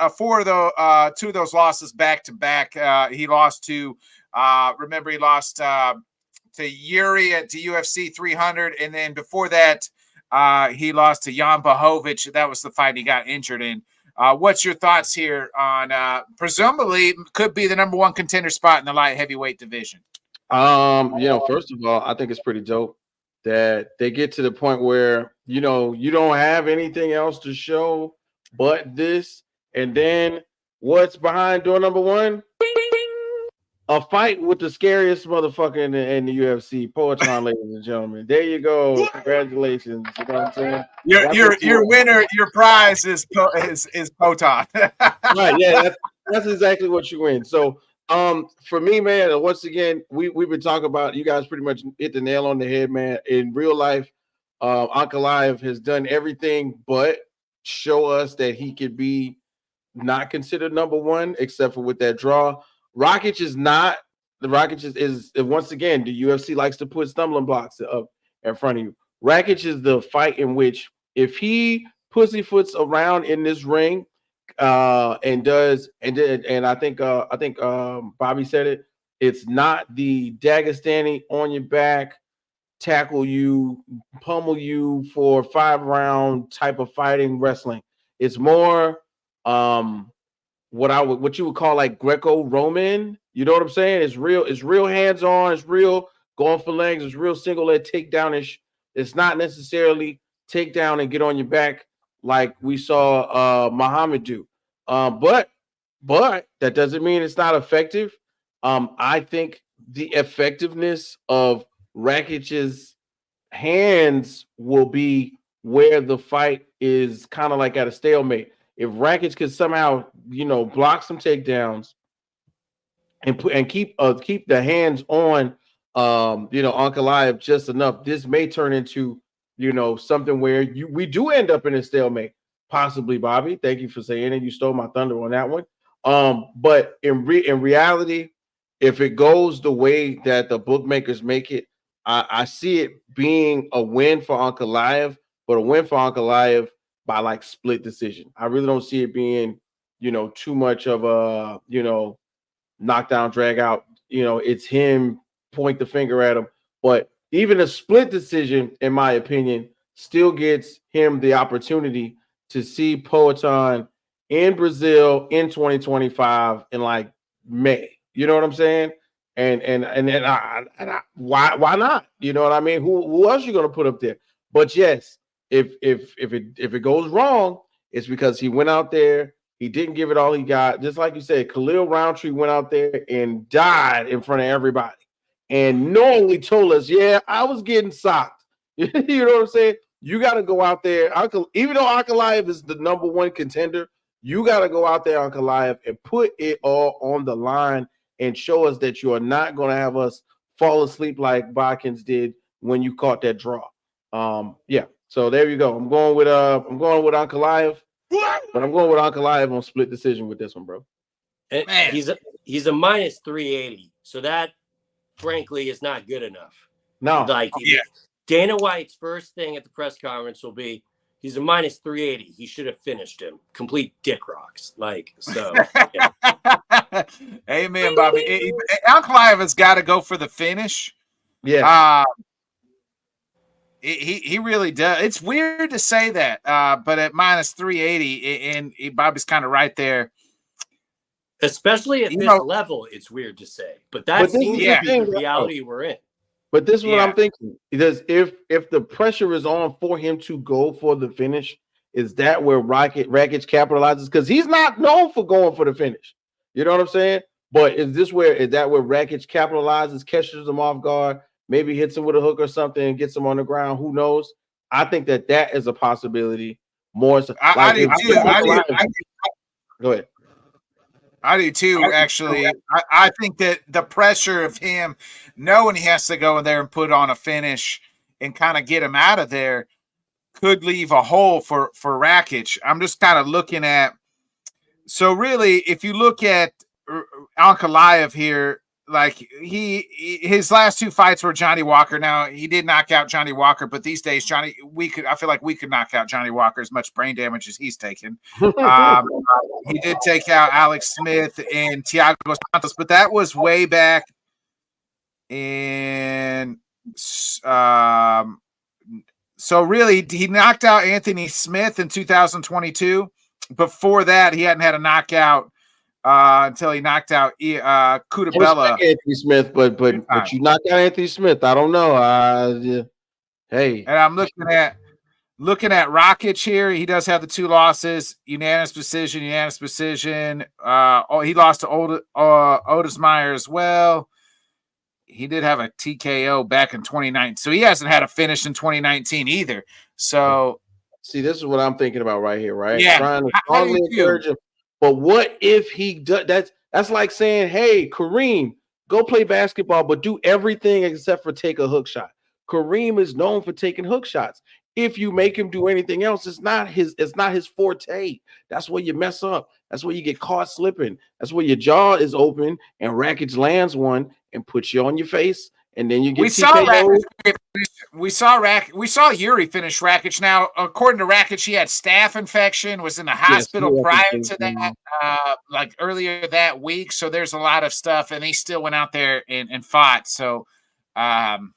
losses back to back. He lost to remember he lost to Yuri at the UFC 300, and then before that he lost to Jan Blachowicz. That was the fight he got injured in. What's your thoughts here on presumably could be the #1 contender spot in the light heavyweight division? You know, first of all, I think it's pretty dope that they get to the point where, you know, you don't have anything else to show but this. And then what's behind door #1? A fight with the scariest motherfucker in the UFC, Poatan, ladies and gentlemen. There you go. Congratulations. You know what I'm saying? Your winner, your prize is Poatan. Right, yeah, that's exactly what you win. So for me, man, once again, we've been talking about, you guys pretty much hit the nail on the head, man. In real life, Ankalaev has done everything but show us that he could be not considered #1, except for with that draw. Rakic is not. The Rakic is once again, the UFC likes to put stumbling blocks up in front of you. Rakic is the fight in which if he pussyfoots around in this ring and I think Bobby said it, it's not the Dagestani on your back, tackle you, pummel you for 5-round type of fighting wrestling. It's more what you would call like Greco-Roman. You know what I'm saying? It's real hands-on, it's real going for legs, it's real single leg takedown-ish. It's not necessarily take down and get on your back like we saw Muhammad do. But that doesn't mean it's not effective. I think the effectiveness of Rakic's hands will be where the fight is kind of like at a stalemate. If Rakic could somehow, you know, block some takedowns and keep the hands on, you know, Ankalaev just enough, this may turn into, you know, something where we do end up in a stalemate, possibly. Bobby, thank you for saying it. You stole my thunder on that one. But in reality, if it goes the way that the bookmakers make it, I see it being a win for Ankalaev, but a win for Ankalaev by like split decision. I really don't see it being, you know, too much of a, you know, knockdown, drag out. You know, it's him, point the finger at him. But even a split decision, in my opinion, still gets him the opportunity to see Poatan in Brazil in 2025 in like May. You know what I'm saying? And why not? You know what I mean? Who else you gonna put up there? But yes, if it goes wrong, it's because he went out there, he didn't give it all he got. Just like you said, Khalil Roundtree went out there and died in front of everybody, and knowingly told us, "Yeah, I was getting socked." You know what I'm saying? You got to go out there, even though Ankalaev is the #1 contender, you got to go out there, Ankalaev, and put it all on the line and show us that you are not going to have us fall asleep like Bodkins did when you caught that draw. Yeah. So there you go. I'm going with Ankalaev, but I'm going with Ankalaev on split decision with this one, bro. And he's a minus 380, so that frankly is not good enough. No, like Dana White's first thing at the press conference will be, he's a minus 380. He should have finished him. Complete dick rocks. Like, so. Yeah. Amen, Bobby. Ankalaev has got to go for the finish. Yeah. He really does. It's weird to say that, but at minus 380, and Bobby's kind of right there. Especially at this level, it's weird to say, but that seems to be the reality we're in. But this is what I'm thinking, because if the pressure is on for him to go for the finish, is that where Rakic capitalizes? Because he's not known for going for the finish. You know what I'm saying? But is that where Rakic capitalizes, catches him off guard, maybe hits him with a hook or something and gets him on the ground? Who knows? I think that is a possibility. More so. I do too. Go ahead. I do too, actually. I think that the pressure of him knowing he has to go in there and put on a finish and kind of get him out of there could leave a hole for Rakic. I'm just kind of looking at – so really, if you look at Ankalaev here, like his last two fights were Johnny Walker. Now, he did knock out Johnny Walker, but these days, I feel like we could knock out Johnny Walker as much brain damage as he's taken. He did take out Alex Smith and Thiago Santos, but that was way back in so really, he knocked out Anthony Smith in 2022. Before that, he hadn't had a knockout until he knocked out Cutabella. Anthony Smith, but you knocked out Anthony Smith. I don't know. Hey, and I'm looking at Rakic here. He does have the two losses: unanimous decision. He lost to Otis Meyer as well. He did have a TKO back in 2019, so he hasn't had a finish in 2019 either. So, see, this is what I'm thinking about right here, right? Yeah, trying to strongly encourage him. But what if he does? That's like saying, "Hey, Kareem, go play basketball, but do everything except for take a hook shot." Kareem is known for taking hook shots. If you make him do anything else, it's not his forte. That's where you mess up. That's where you get caught slipping. That's where your jaw is open and Rakic lands one and puts you on your face, and then you get TKO. We saw Yuri finish Rakic. Now, according to Rakic, he had staph infection, was in the hospital prior to that, like earlier that week. So there's a lot of stuff, and he still went out there and fought. So I'm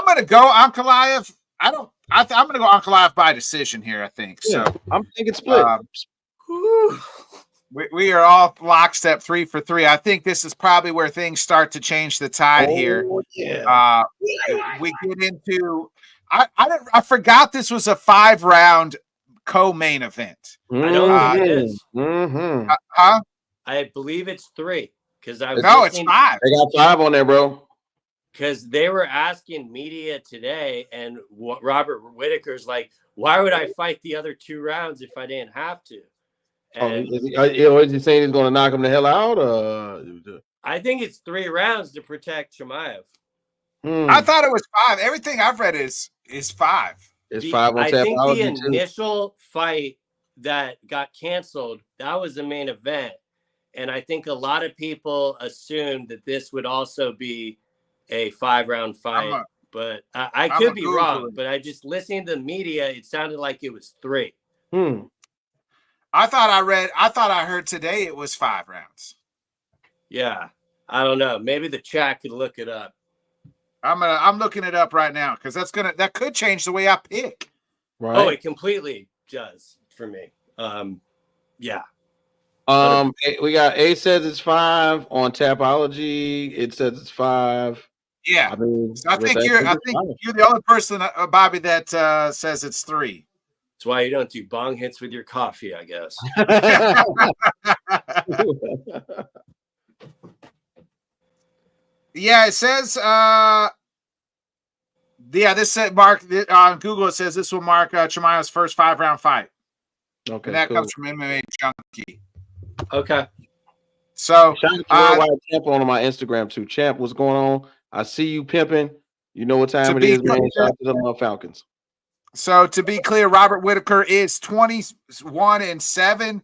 going to go Ankalaev. I'm going to go Ankalaev by decision here, I think. Yeah, so I'm thinking split. We are all lockstep 3 for 3. I think this is probably where things start to change the tide here. Yeah. We get into I forgot this was a 5-round co-main event. I don't think it is. Huh? I believe it's 3 because it's 5. They got 5 on there, bro. Because they were asking media today, and Robert Whitaker's like, "Why would I fight the other 2 rounds if I didn't have to?" And is he saying he's going to knock him the hell out? I think it's 3 rounds to protect Chimaev. I thought it was 5. Everything I've read is 5. It's 5 on I think the too. initial fight that got canceled, that was the main event. And I think a lot of people assumed that this would also be a 5-round fight. But I could be wrong. But I just listening to the media, it sounded like it was 3. I thought I heard today it was 5 rounds. Yeah. I don't know. Maybe the chat could look it up. I'm looking it up right now because that could change the way I pick. Right. Oh, it completely does for me. Yeah. We got A says it's 5 on Tapology. It says it's 5. Yeah. I think you're the only person, Bobby, that says it's 3. That's why you don't do bong hits with your coffee, I guess. Yeah, it says this said Mark on Google. It says this will mark Chimaev's first 5-round fight. Okay, and that comes from MMA Junkie. Okay. So shout out to Worldwide Champ on my Instagram too. Champ, what's going on? I see you pimping. You know what time To it be is, man. clear, Shout out to the Falcons. So to be clear, Robert Whitaker is 21-7.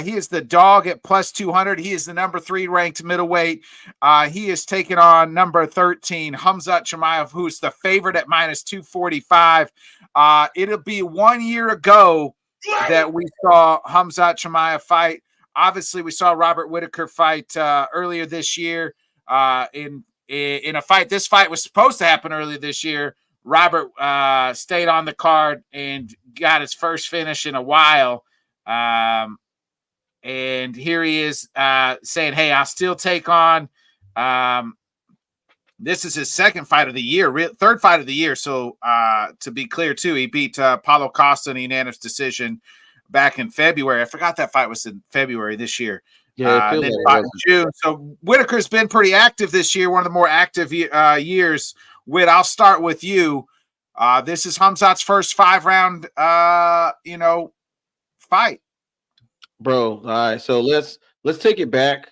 He is the dog at plus 200. He is the number 3 ranked middleweight. He is taking on number 13, Khamzat Chimaev, who's the favorite at minus 245. It'll be 1 year ago that we saw Khamzat Chimaev fight. Obviously, we saw Robert Whitaker fight earlier this year in a fight. This fight was supposed to happen earlier this year. Robert stayed on the card and got his first finish in a while. And here he is saying, hey, I'll still take on this is his second fight of the year, third fight of the year. So to be clear, too, he beat Paulo Costa in a unanimous decision back in February. I forgot that fight was in February this year. Yeah, then fought in June. So Whitaker's been pretty active this year, one of the more active years. Whit, I'll start with you. This is Khamzat's first 5-round, fight. Bro, all right. So let's take it back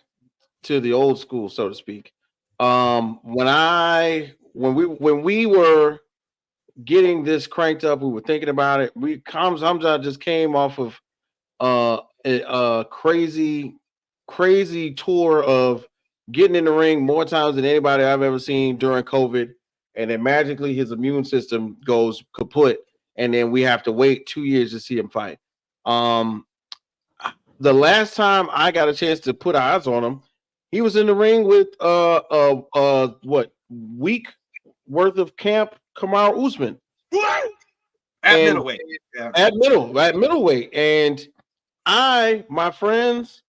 to the old school, so to speak. When we were getting this cranked up, we were thinking about it. Khamzat just came off of a crazy tour of getting in the ring more times than anybody I've ever seen during COVID. And then magically his immune system goes kaput. And then we have to wait 2 years to see him fight. The last time I got a chance to put eyes on him, he was in the ring with week worth of camp Kamaru Usman. At middleweight. Yeah. At middleweight. And I, my friends,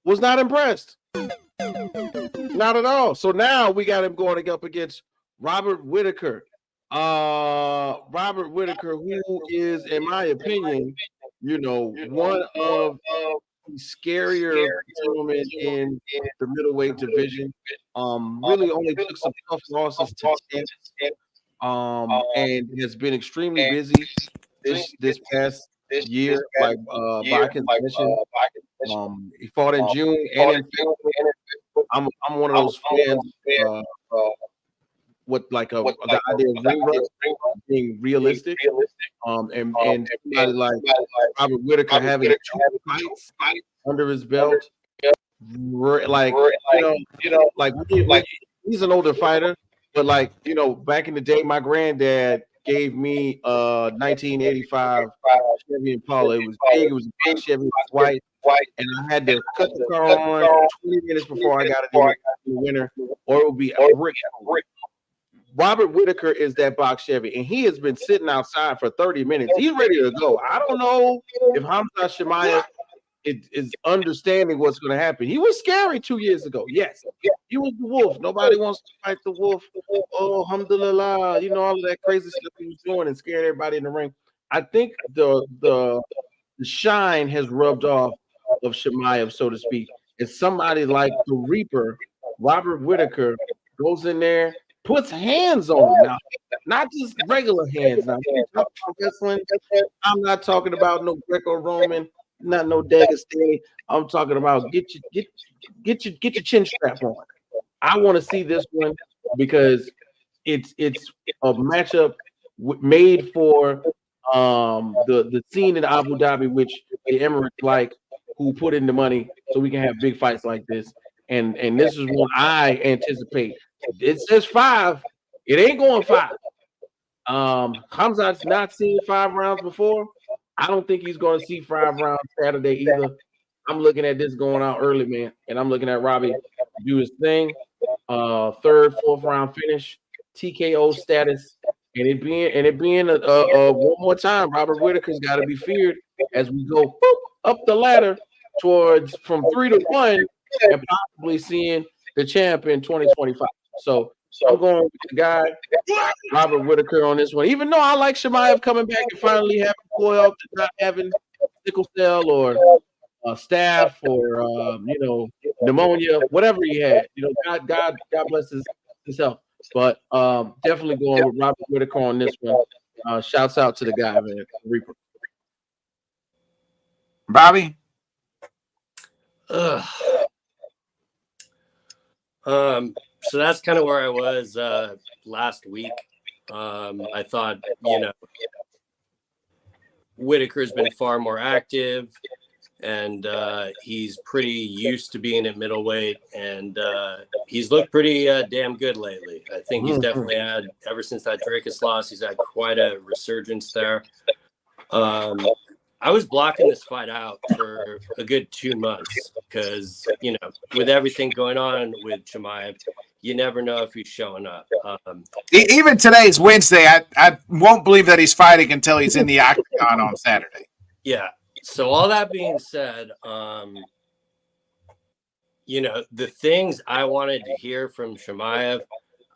was not impressed. Not at all. So now we got him going up against Robert Whitaker. Robert Whitaker, who is, in my opinion, one of the scarier gentlemen in the middleweight division. Really only took some tough losses to champs. And has been extremely busy this past year, like Vikings mentioned. He fought in June and in February. I'm one of those fans. The idea of ring rust being realistic. And somebody like Robert Whitaker having 2 fights under his belt, he's an older fighter, but back in the day, my granddad gave me 1985 Chevy Impala. It was big. It was a big Chevy. It was white. And I had to cut the car on 20 minutes before I got it in the winter, or it would be a brick. Robert Whitaker is that box Chevy, and he has been sitting outside for 30 minutes. He's ready to go. I don't know if Khamzat Chimaev is understanding what's going to happen. He was scary 2 years ago. Yes, he was the wolf. Nobody wants to fight the wolf. Oh, alhamdulillah, all of that crazy stuff he was doing and scared everybody in the ring. I think the shine has rubbed off of Chimaev, so to speak. It's somebody like the Reaper, Robert Whitaker, goes in there, puts hands on him now, not just regular hands. Now, wrestling, I'm not talking about no Greco-Roman, not no Dagestani. I'm talking about get your chin strap on. I want to see this one because it's a matchup made for the scene in Abu Dhabi, which the Emirates who put in the money so we can have big fights like this. And this is what I anticipate. It says 5. It ain't going 5. Khamzat's not seen 5 rounds before. I don't think he's going to see 5 rounds Saturday either. I'm looking at this going out early, man, and I'm looking at Robbie do his thing. 3rd, 4th round finish, TKO status, and it being a one more time. Robert Whitaker's got to be feared as we go up the ladder towards from 3 to 1 and possibly seeing the champ in 2025. So I'm going with the guy, Robert Whitaker, on this one. Even though I like Chimaev coming back and finally having coil, not having sickle cell or staph or pneumonia, whatever he had. God bless his health. But definitely going with Robert Whitaker on this one. Shouts out to the guy, man, Reaper. Bobby. so that's kind of where I was last week. I thought, Whitaker's been far more active, and he's pretty used to being at middleweight, and he's looked pretty damn good lately. I think he's definitely had, ever since that Dricus loss, he's had quite a resurgence there. I was blocking this fight out for a good 2 months because, with everything going on with Chimaev, you never know if he's showing up. Even today's Wednesday. I won't believe that he's fighting until he's in the octagon on Saturday. Yeah. So all that being said, the things I wanted to hear from Chimaev,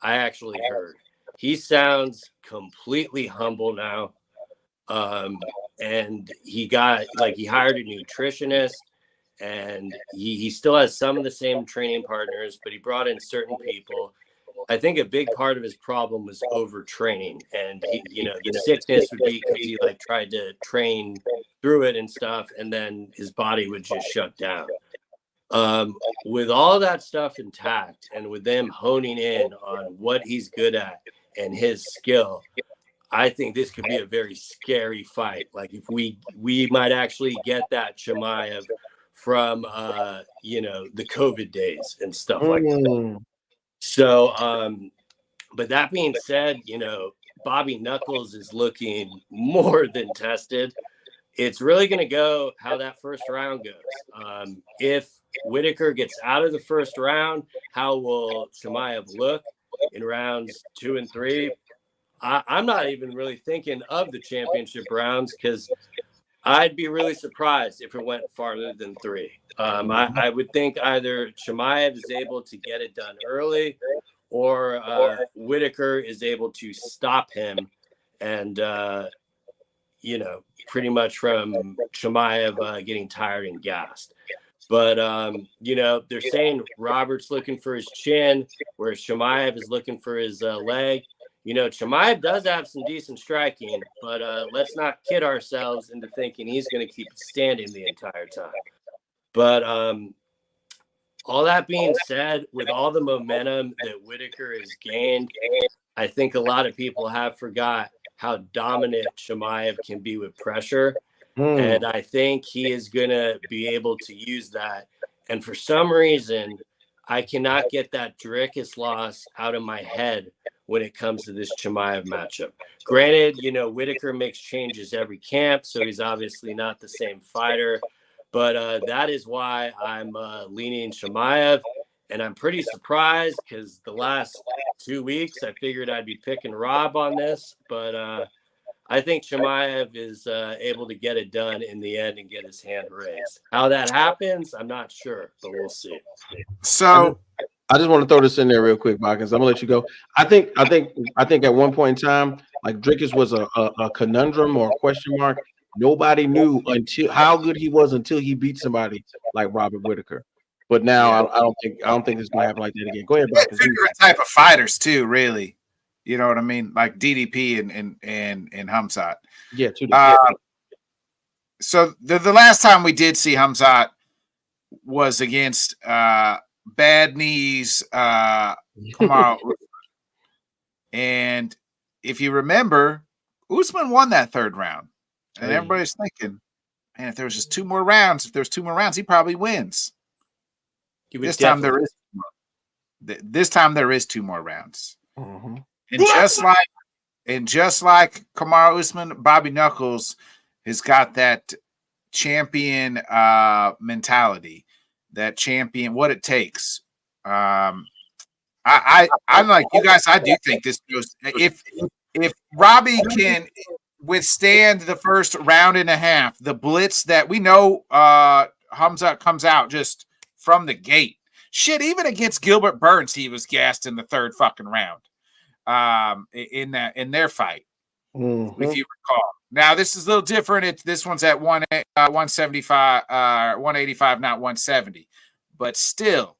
I actually heard. He sounds completely humble now. And he hired a nutritionist, and he still has some of the same training partners, but he brought in certain people. I think a big part of his problem was overtraining, and the sickness would be because he tried to train through it and stuff, and then his body would just shut down. With all that stuff intact, and with them honing in on what he's good at and his skill, I think this could be a very scary fight. Like if we might actually get that Chimaev from the COVID days and stuff like that. So but that being said, Bobby Knuckles is looking more than tested. It's really going to go how that first round goes. If Whitaker gets out of the first round, how will Chimaev look in rounds 2 and 3? I'm not even really thinking of the championship rounds because I'd be really surprised if it went farther than 3. I would think either Chimaev is able to get it done early, or Whitaker is able to stop him, and pretty much from Chimaev getting tired and gassed. But they're saying Robert's looking for his chin, whereas Chimaev is looking for his leg. Chimaev does have some decent striking, but let's not kid ourselves into thinking he's going to keep it standing the entire time. But all that being said, with all the momentum that Whitaker has gained, I think a lot of people have forgot how dominant Chimaev can be with pressure. And I think he is going to be able to use that. And for some reason, I cannot get that Dricus loss out of my head when it comes to this Chimaev matchup. Granted, Whitaker makes changes every camp, so he's obviously not the same fighter. But that is why I'm leaning Chimaev. And I'm pretty surprised because the last 2 weeks, I figured I'd be picking Rob on this. But I think Chimaev is able to get it done in the end and get his hand raised. How that happens, I'm not sure, but we'll see. So I just want to throw this in there real quick, Marcus. I'm gonna let you go. I think at one point in time, like Dricus was a conundrum or a question mark. Nobody knew until how good he was until he beat somebody like Robert Whitaker. But now I don't think it's gonna happen like that again. Go ahead, Marcus. Different type of fighters too, really. You know what I mean? Like DDP and Hamzat. Yeah, two so the last time we did see Hamzat was against Bad Knees Kamara. And if you remember, Usman won that 3rd round. And everybody's thinking, man, if there was just 2 more rounds, he probably wins. This time there is 2 more rounds. Mm-hmm. And just like Kamara Usman, Bobby Knuckles has got that champion mentality, that champion, what it takes. I'm like you guys. I do think this goes. If Robbie can withstand the first round and a half, the blitz that we know, Hamzat comes out just from the gate. Shit, even against Gilbert Burns, he was gassed in the 3rd fucking round. In their fight, if you recall. Now this is a little different. This one's at 175, 185, not 170. But still,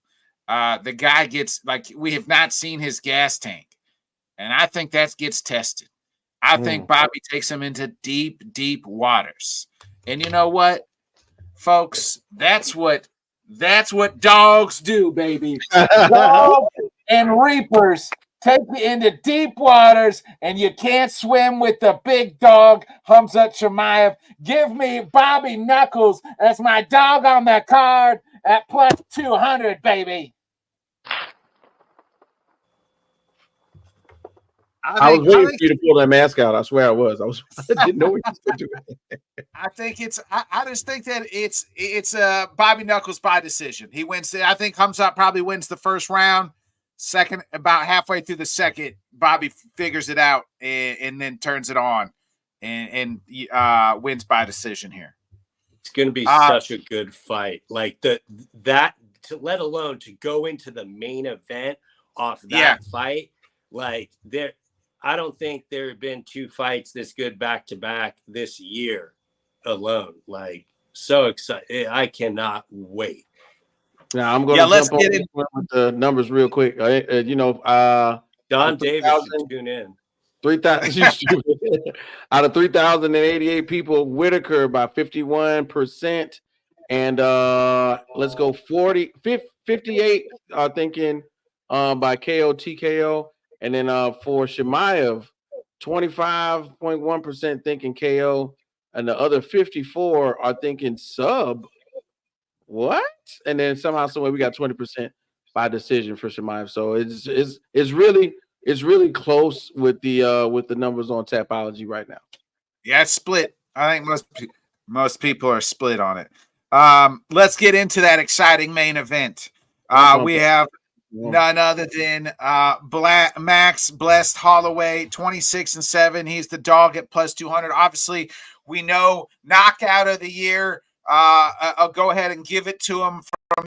the guy gets, like, we have not seen his gas tank, and I think that gets tested. I think Bobby takes him into deep, deep waters. And you know what, folks? That's what dogs do, baby. and reapers take you into deep waters, and you can't swim with the big dog, Hamzat Chimaev. Give me Bobby Knuckles as my dog on the card at plus 200, baby. I was waiting for you to pull that mask out. I swear I was. I didn't know what you were doing. I think it's. I just think that it's Bobby Knuckles by decision. He wins. I think Hamzat probably wins the first round. Second, about halfway through the second, Bobby figures it out and then turns it on and wins by decision here. It's going to be such a good fight. Like let alone to go into the main event off that fight. Like I don't think there have been two fights this good back to back this year alone. Like, so excited! I cannot wait. Now I'm going to jump in with the numbers real quick. Don Davis should tune in. 3,000 out of 3,088 people, Whitaker by 51%, and let's go 58 thinking by KO TKO, and then for Chimaev, 25.1% thinking KO, and the other 54 are thinking sub. What? And then somehow, someway, we got 20% by decision for Chimaev. So it's really close with the numbers on Tapology right now. Yeah, it's split. I think most people are split on it. Let's get into that exciting main event. We have none other than Max Blessed Holloway, 26-7. He's the dog at plus 200. Obviously, we know knockout of the year. I'll go ahead and give it to him from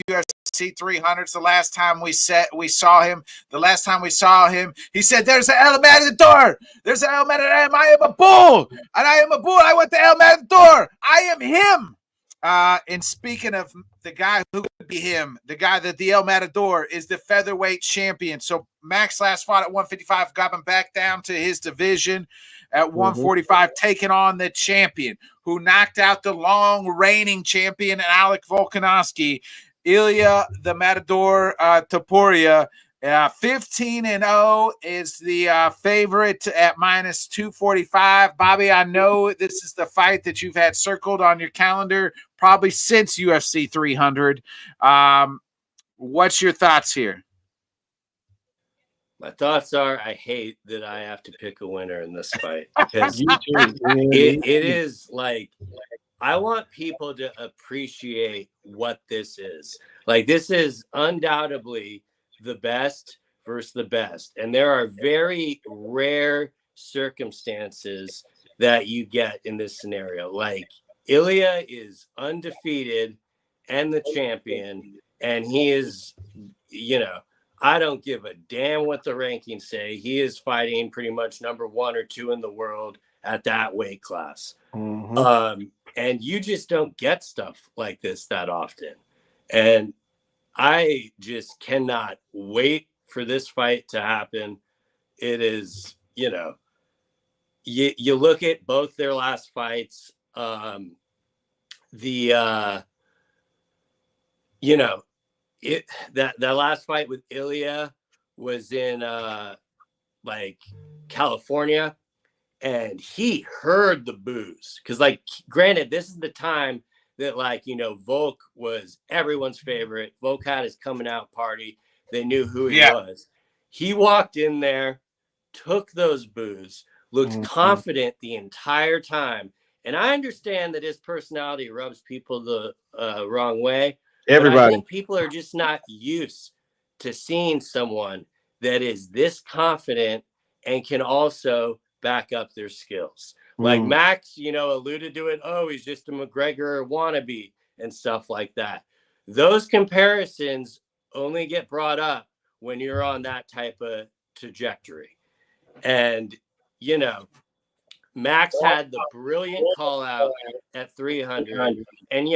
UFC 300. It's the last time we saw him. The last time we saw him, he said, "There's an El Matador. There's an El Matador. I am a bull, and I am a bull. I want the El Matador. I am him." And speaking of the guy who could be him, the guy that the El Matador is the featherweight champion. So Max last fought at 155, got him back down to his division at 145, taking on the champion who knocked out the long reigning champion, Alec Volkanovski, Ilya the Matador Topuria. 15-0 is the favorite at minus 245. Bobby, I know this is the fight that you've had circled on your calendar probably since UFC 300. What's your thoughts here? My thoughts are I hate that I have to pick a winner in this fight because it is like I want people to appreciate what this is. Like, this is undoubtedly the best versus the best. And there are very rare circumstances that you get in this scenario. Like, Ilya is undefeated and the champion, and he is, I don't give a damn what the rankings say. He is fighting pretty much number 1 or 2 in the world at that weight class. Mm-hmm. And you just don't get stuff like this that often. And I just cannot wait for this fight to happen. It is, you look at both their last fights. That last fight with Ilya was in California, and he heard the boos because, granted, this is the time that Volk was everyone's favorite. Volk had his coming out party. They knew who he was. He walked in there, took those boos, looked confident the entire time. And I understand that his personality rubs people the wrong way. Everybody. I think people are just not used to seeing someone that is this confident and can also back up their skills. Like Max, alluded to it. Oh, he's just a McGregor wannabe and stuff like that. Those comparisons only get brought up when you're on that type of trajectory. And, Max had the brilliant call out at 300. And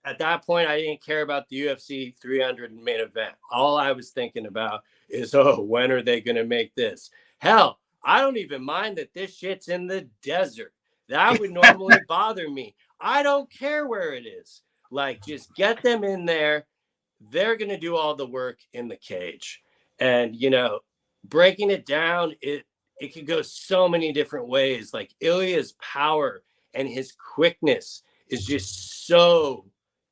at that point, I didn't care about the UFC 300 main event. All I was thinking about is, when are they going to make this? Hell, I don't even mind that this shit's in the desert. That would normally bother me. I don't care where it is. Just get them in there. they're going to do all the work in the cage. And, you know, breaking it down, it could go so many different ways. Like Ilya's power and his quickness is just so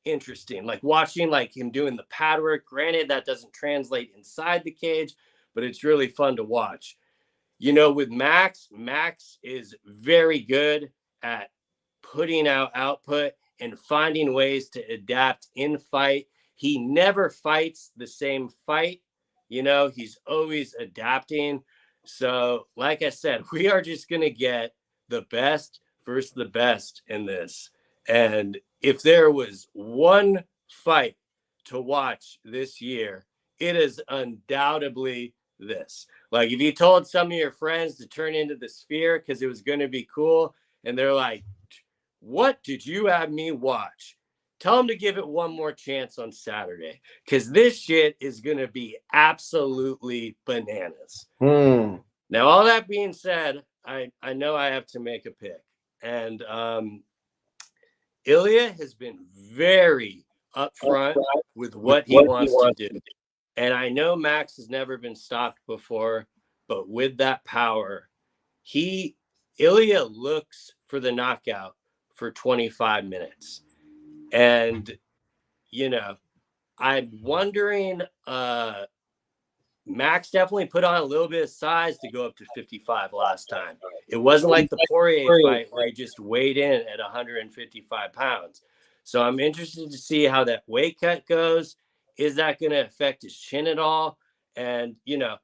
interesting. Like watching like him doing the pad work. Granted, that doesn't translate inside the cage, but it's really fun to watch. You know, with Max is very good at putting out output and finding ways to adapt in fight. He never fights the same fight. You know, he's always adapting. So, like I said, we are just going to get the best versus the best in this. And if there was one fight to watch this year, it is undoubtedly this. Like if you told some of your friends to turn into the Sphere because it was going to be cool, and they're like, what did you have me watch? Tell them to give it one more chance on Saturday, because this shit is going to be absolutely bananas. Now, all that being said, I know I have to make a pick. And Ilya has been very upfront with what he wants to do. And I know Max has never been stopped before, but with that power, Ilya looks for the knockout for 25 minutes. And, you know, I'm wondering, Max definitely put on a little bit of size to go up to 55 last time. It wasn't like the Poirier fight where he just weighed in at 155 pounds. So I'm interested to see how that weight cut goes. Is that going to affect his chin at all? And, you know,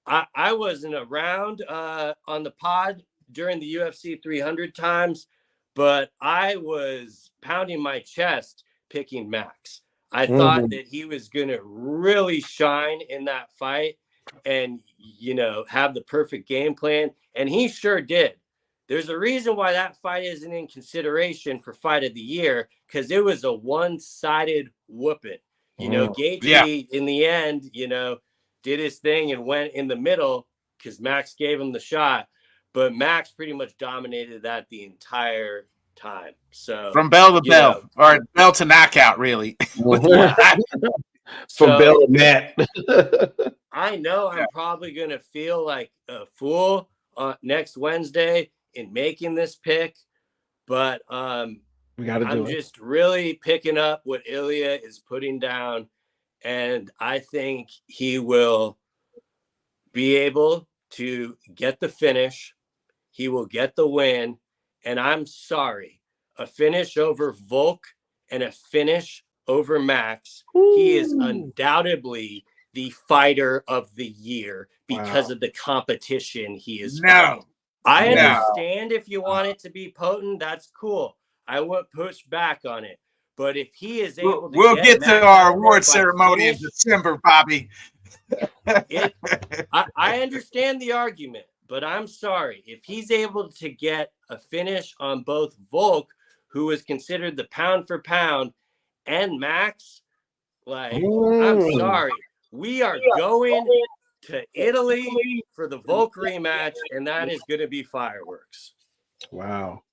I wasn't around on the pod during the UFC 300 times, but I was pounding my chest picking Max. I thought that he was going to really shine in that fight and, you know, have the perfect game plan. And he sure did. There's a reason why that fight isn't in consideration for fight of the year, because it was a one-sided whooping. You know, Gaethje in the end, you know, did his thing and went in the middle because Max gave him the shot. But Max pretty much dominated that the entire time. So from bell to bell, or bell to knockout, really. From bell to mat. I know I'm probably going to feel like a fool next Wednesday in making this pick, but we got to do I'm it. just really picking up what Ilya is putting down, and I think he will be able to get the finish. He will get the win, and I'm sorry, a finish over Volk and a finish over Max. He is undoubtedly the fighter of the year because of the competition he is fighting. I understand if you want it to be potent, that's cool. I won't push back on it. But if he is able to get to our award ceremony in December, Bobby. I understand the argument, but I'm sorry. If he's able to get a finish on both Volk, who is considered the pound for pound, and Max, like, I'm sorry. We are going to Italy for the Volk rematch, and that is going to be fireworks. Wow.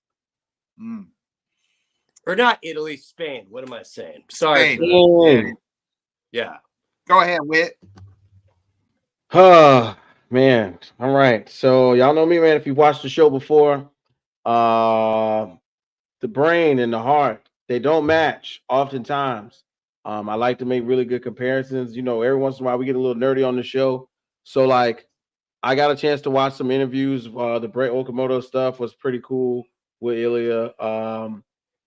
Or not Italy, Spain. What am I saying? Sorry. Yeah. Go ahead, Whit. Oh, man. All right. So y'all know me, man. If you've watched the show before, the brain and the heart, they don't match oftentimes. I like to make really good comparisons. You know, every once in a while we get a little nerdy on the show. So, like, I got a chance to watch some interviews. The Brett Okamoto stuff was pretty cool with Ilya.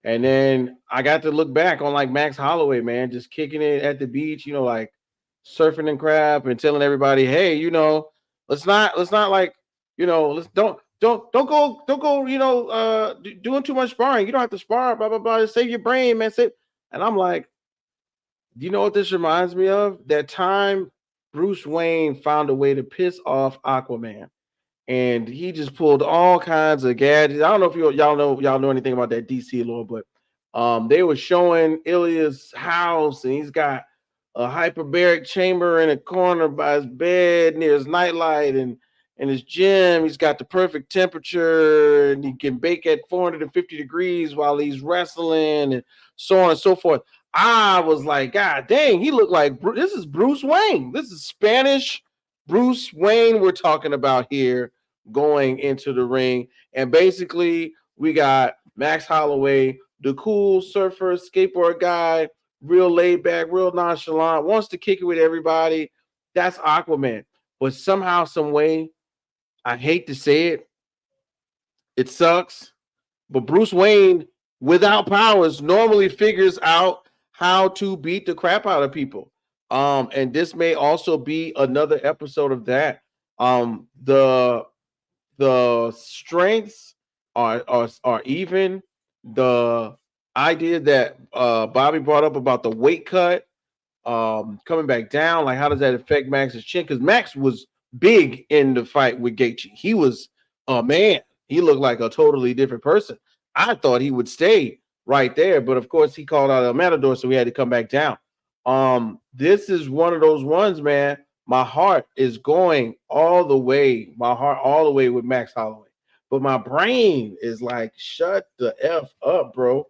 And then I got to look back on like Max Holloway, man, just kicking it at the beach, you know, like surfing and crap and telling everybody, hey, you know, let's not like, you know, let's don't go, you know, doing too much sparring. You don't have to spar, blah, blah, blah. Save your brain, man. And I'm like, do you know what this reminds me of? That time Bruce Wayne found a way to piss off Aquaman. And he just pulled all kinds of gadgets. I don't know if y'all know anything about that DC lore, but they were showing Ilya's house, and he's got a hyperbaric chamber in a corner by his bed near his nightlight, and his gym. He's got the perfect temperature, and he can bake at 450 degrees while he's wrestling, and so on and so forth. I was like, God dang, he looked like this is Bruce Wayne. This is Spanish Bruce Wayne we're talking about here going into the ring. And basically, we got Max Holloway, the cool surfer, skateboard guy, real laid back, real nonchalant, wants to kick it with everybody. That's Aquaman. But somehow, some way, I hate to say it, it sucks. But Bruce Wayne, without powers, normally figures out how to beat the crap out of people. And this may also be another episode of that. The strengths are even. The idea that Bobby brought up about the weight cut coming back down, like how does that affect Max's chin? Because Max was big in the fight with Gaethje. He was a man. He looked like a totally different person. I thought he would stay right there, but of course he called out El Matador, so we had to come back down. This is one of those ones, man. My heart is going all the way, with Max Holloway, but my brain is like, shut the F up, bro.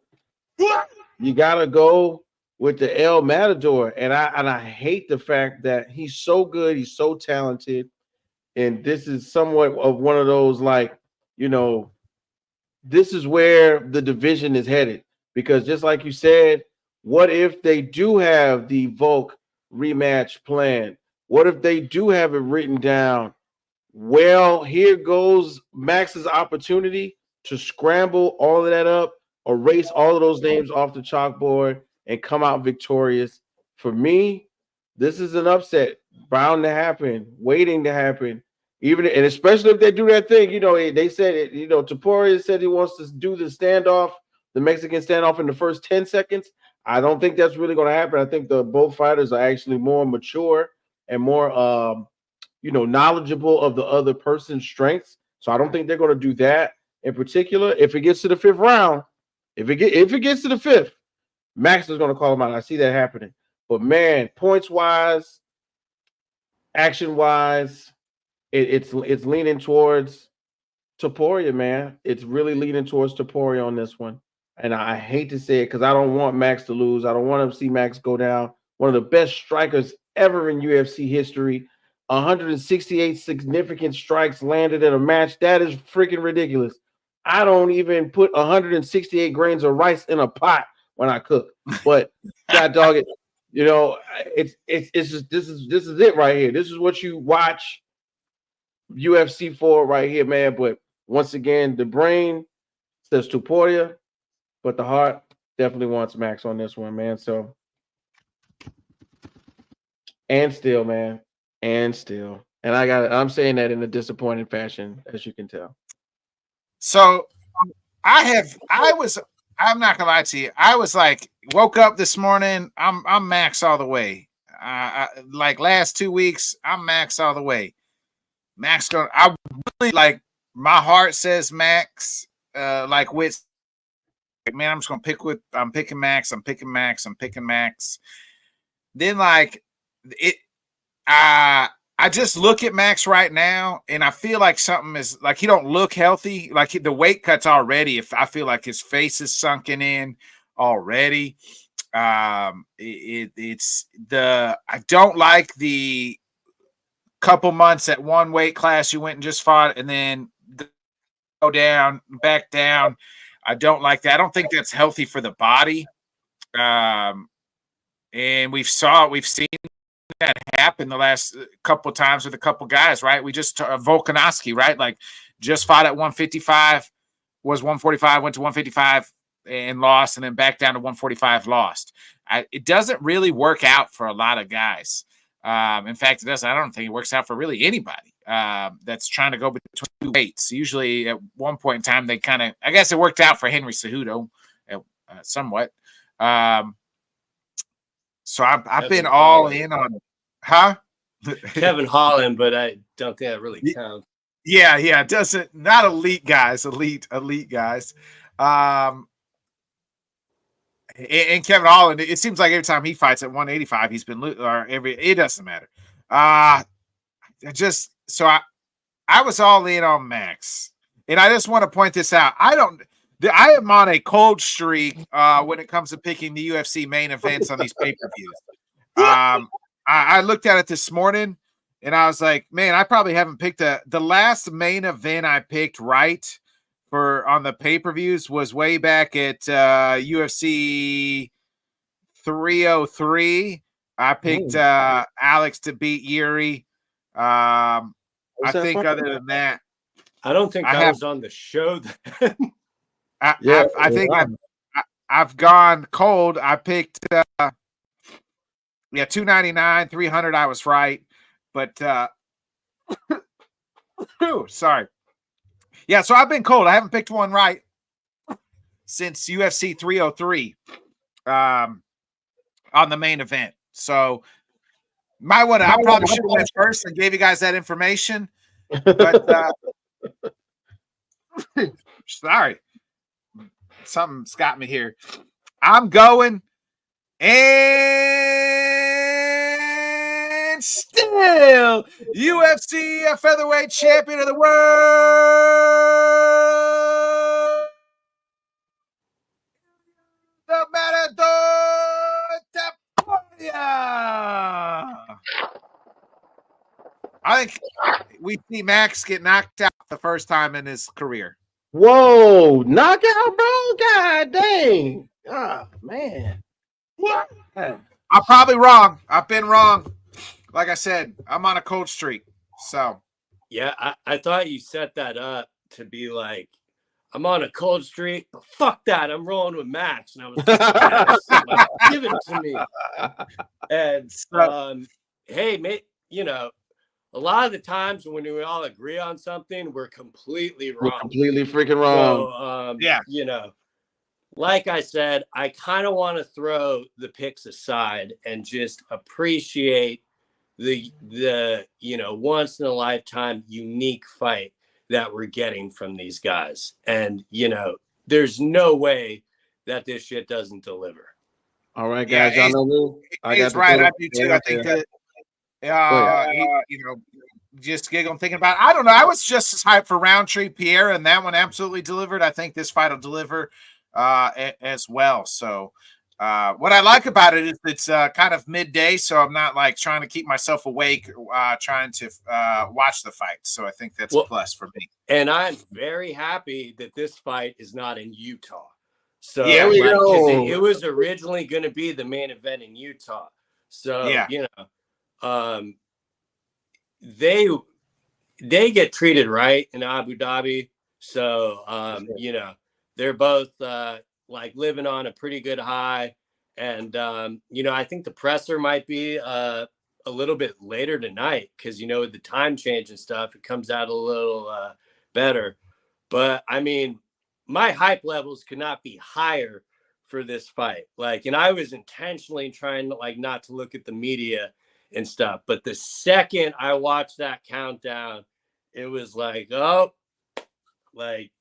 You gotta go with the El Matador, and I hate the fact that he's so good, he's so talented, and this is somewhat of one of those, like, you know, this is where the division is headed. Because just like you said, what if they do have the Volk rematch plan? What if they do have it written down? Well, here goes Max's opportunity to scramble all of that up, erase all of those names off the chalkboard, and come out victorious. For me, this is an upset bound to happen, waiting to happen. Even and especially if they do that thing, you know, they said it, you know, Topuria said he wants to do the standoff, the Mexican standoff in the first 10 seconds. I don't think that's really going to happen. I think both fighters are actually more mature and more knowledgeable of the other person's strengths. So I don't think they're going to do that in particular. If it gets to the fifth round, if it gets to the fifth, Max is going to call him out. I see that happening. But man, points wise, action wise, it's leaning towards Topuria, man. It's really leaning towards Topuria on this one. And I hate to say it because I don't want Max to lose. I don't want to see Max go down. One of the best strikers ever in UFC history. 168 significant strikes landed in a match. That is freaking ridiculous. I don't even put 168 grains of rice in a pot when I cook. But God dog it, you know, it's just this is it right here. This is what you watch UFC for right here, man. But once again, the brain says Topuria, but the heart definitely wants Max on this one, man. So, and still, man, and still, and I'm saying that in a disappointing fashion, as you can tell. So, I'm not gonna lie to you. I was like, woke up this morning. I'm Max all the way. Like last 2 weeks, I'm Max all the way. Max going. I really like. My heart says Max. Like with, man, I'm just gonna pick with. I'm picking Max. I'm picking Max. I'm picking Max. Then like it. I just look at Max right now, and I feel like something is like he don't look healthy. Like the weight cuts already. If I feel like his face is sunken in already, it's the I don't like the couple months at one weight class you went and just fought, and then go down, back down. I don't like that. I don't think that's healthy for the body. And we've seen that happen the last couple of times with a couple guys, right? We just Volkanovski, right? Like just fought at 155, was 145, went to 155 and lost, and then back down to 145, lost. It doesn't really work out for a lot of guys. In fact, it doesn't. I don't think it works out for really anybody that's trying to go between two weights. Usually at one point in time, they kind of, I guess it worked out for Henry Cejudo somewhat. So I've been all in on, Kevin Holland, but I don't think that really counts. Yeah, it doesn't, not elite guys, elite guys. And Kevin Holland, it seems like every time he fights at 185, he's been it doesn't matter. I was all in on Max, and I just want to point this out. I am on a cold streak when it comes to picking the UFC main events on these pay-per-views. I looked at it this morning and I was like, man, I probably haven't picked the last main event I picked right on the pay-per-views was way back at UFC 303. I picked Alex to beat Yuri. I think other than that, I don't think I was on the show then. I think I've gone cold. I picked 299, 300. I was right, but sorry. Yeah, so I've been cold. I haven't picked one right since UFC 303 on the main event. So I probably should have went first and gave you guys that information. But sorry. Something's got me here. I'm going and still UFC featherweight champion of the world, the Matador Taporia. I think we see Max get knocked out the first time in his career. Whoa, knockout, bro! God dang! Oh, man. What? I'm probably wrong. I've been wrong. Like I said, I'm on a cold streak. So, yeah, I thought you set that up to be like, I'm on a cold streak, but fuck that. I'm rolling with Max. And I was like, like, give it to me. And hey, mate, you know, a lot of the times when we all agree on something, we're completely wrong. We're completely freaking wrong. So, you know, like I said, I kind of want to throw the picks aside and just appreciate the you know, once in a lifetime unique fight that we're getting from these guys. And, you know, there's no way that this shit doesn't deliver. All right, guys, y'all know me. He's right. I do too. I think that you know, just giggling thinking about it. I don't know. I was just as hyped for Roundtree Pierre, and that one absolutely delivered. I think this fight will deliver as well. So what I like about it is it's kind of midday, so I'm not like trying to keep myself awake trying to watch the fight. So I think that's a plus for me. And I'm very happy that this fight is not in Utah. So yeah, it was originally going to be the main event in Utah. So you know, they get treated right in Abu Dhabi. So you know, they're both like living on a pretty good high. And you know, I think the presser might be a little bit later tonight because, you know, with the time change and stuff, it comes out a little better. But I mean, my hype levels could not be higher for this fight. Like, and I was intentionally trying to like not to look at the media and stuff. But the second I watched that countdown, it was like, oh, like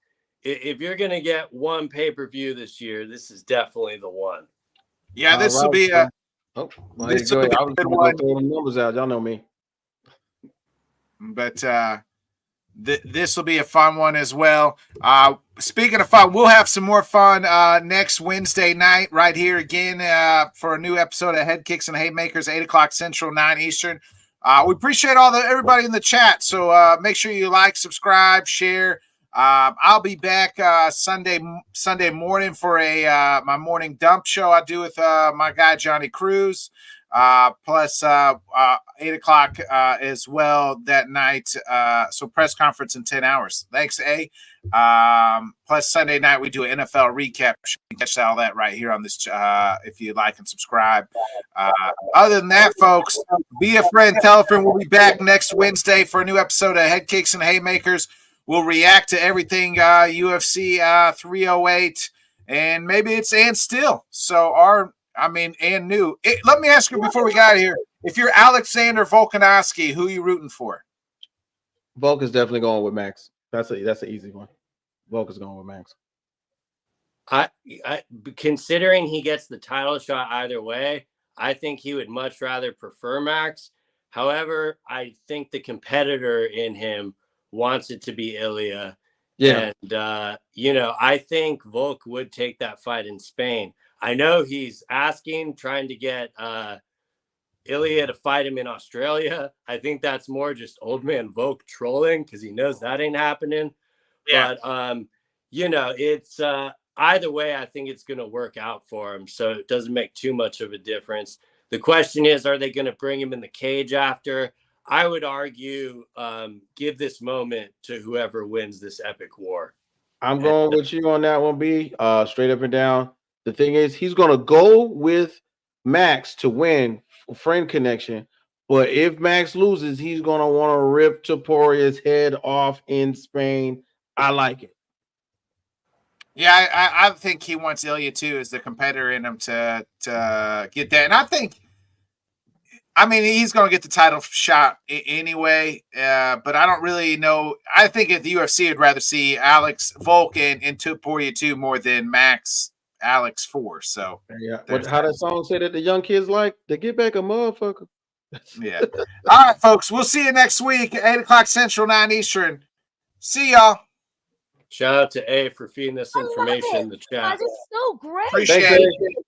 if you're gonna get one pay-per-view this year, this is definitely the one. Yeah, this will be a. Oh, well, this will be a good one. Throw the numbers out. Y'all know me. But this will be a fun one as well. Speaking of fun, we'll have some more fun next Wednesday night right here again for a new episode of Headkicks and Haymakers, 8 o'clock Central, 9 Eastern. We appreciate everybody in the chat. So make sure you like, subscribe, share. I'll be back Sunday morning for my morning dump show I do with my guy Johnny Cruz. Plus 8 o'clock as well that night. So press conference in 10 hours. Thanks, A. Plus Sunday night we do an NFL recap. You can catch all that right here on this if you like and subscribe. Other than that, folks, be a friend, tell a friend. We'll be back next Wednesday for a new episode of Headkicks and Haymakers. We'll react to everything UFC 308, and maybe it's and still. So and new. Let me ask you before we got here, if you're Alexander Volkanovski, who are you rooting for? Volk is definitely going with Max. That's an easy one. Volk is going with Max. I considering he gets the title shot either way, I think he would much rather prefer Max. However, I think the competitor in him wants it to be Ilya, Yeah. And you know, I think Volk would take that fight in Spain. I know he's trying to get Ilya to fight him in Australia. I think that's more just old man Volk trolling because he knows that ain't happening. Yeah. But you know, it's either way, I think it's going to work out for him. So it doesn't make too much of a difference. The question is, are they going to bring him in the cage after? I would argue, give this moment to whoever wins this epic war. I'm going with you on that one, B. Straight up and down. The thing is, he's going to go with Max to win friend connection. But if Max loses, he's going to want to rip Toporia's head off in Spain. I like it. Yeah, I think he wants Ilya too as the competitor in him to get that. And I mean, he's going to get the title shot anyway, but I don't really know. I think at the UFC, I'd rather see Alex Volk and Topuria 2 more than Max Alex 4. So yeah, how that song said that the young kids like to get back a motherfucker. Yeah. All right, folks. We'll see you next week at 8 o'clock Central, 9 Eastern. See y'all. Shout out to A for feeding this information in the chat. Guys, it's so great. Appreciate Thanks, it.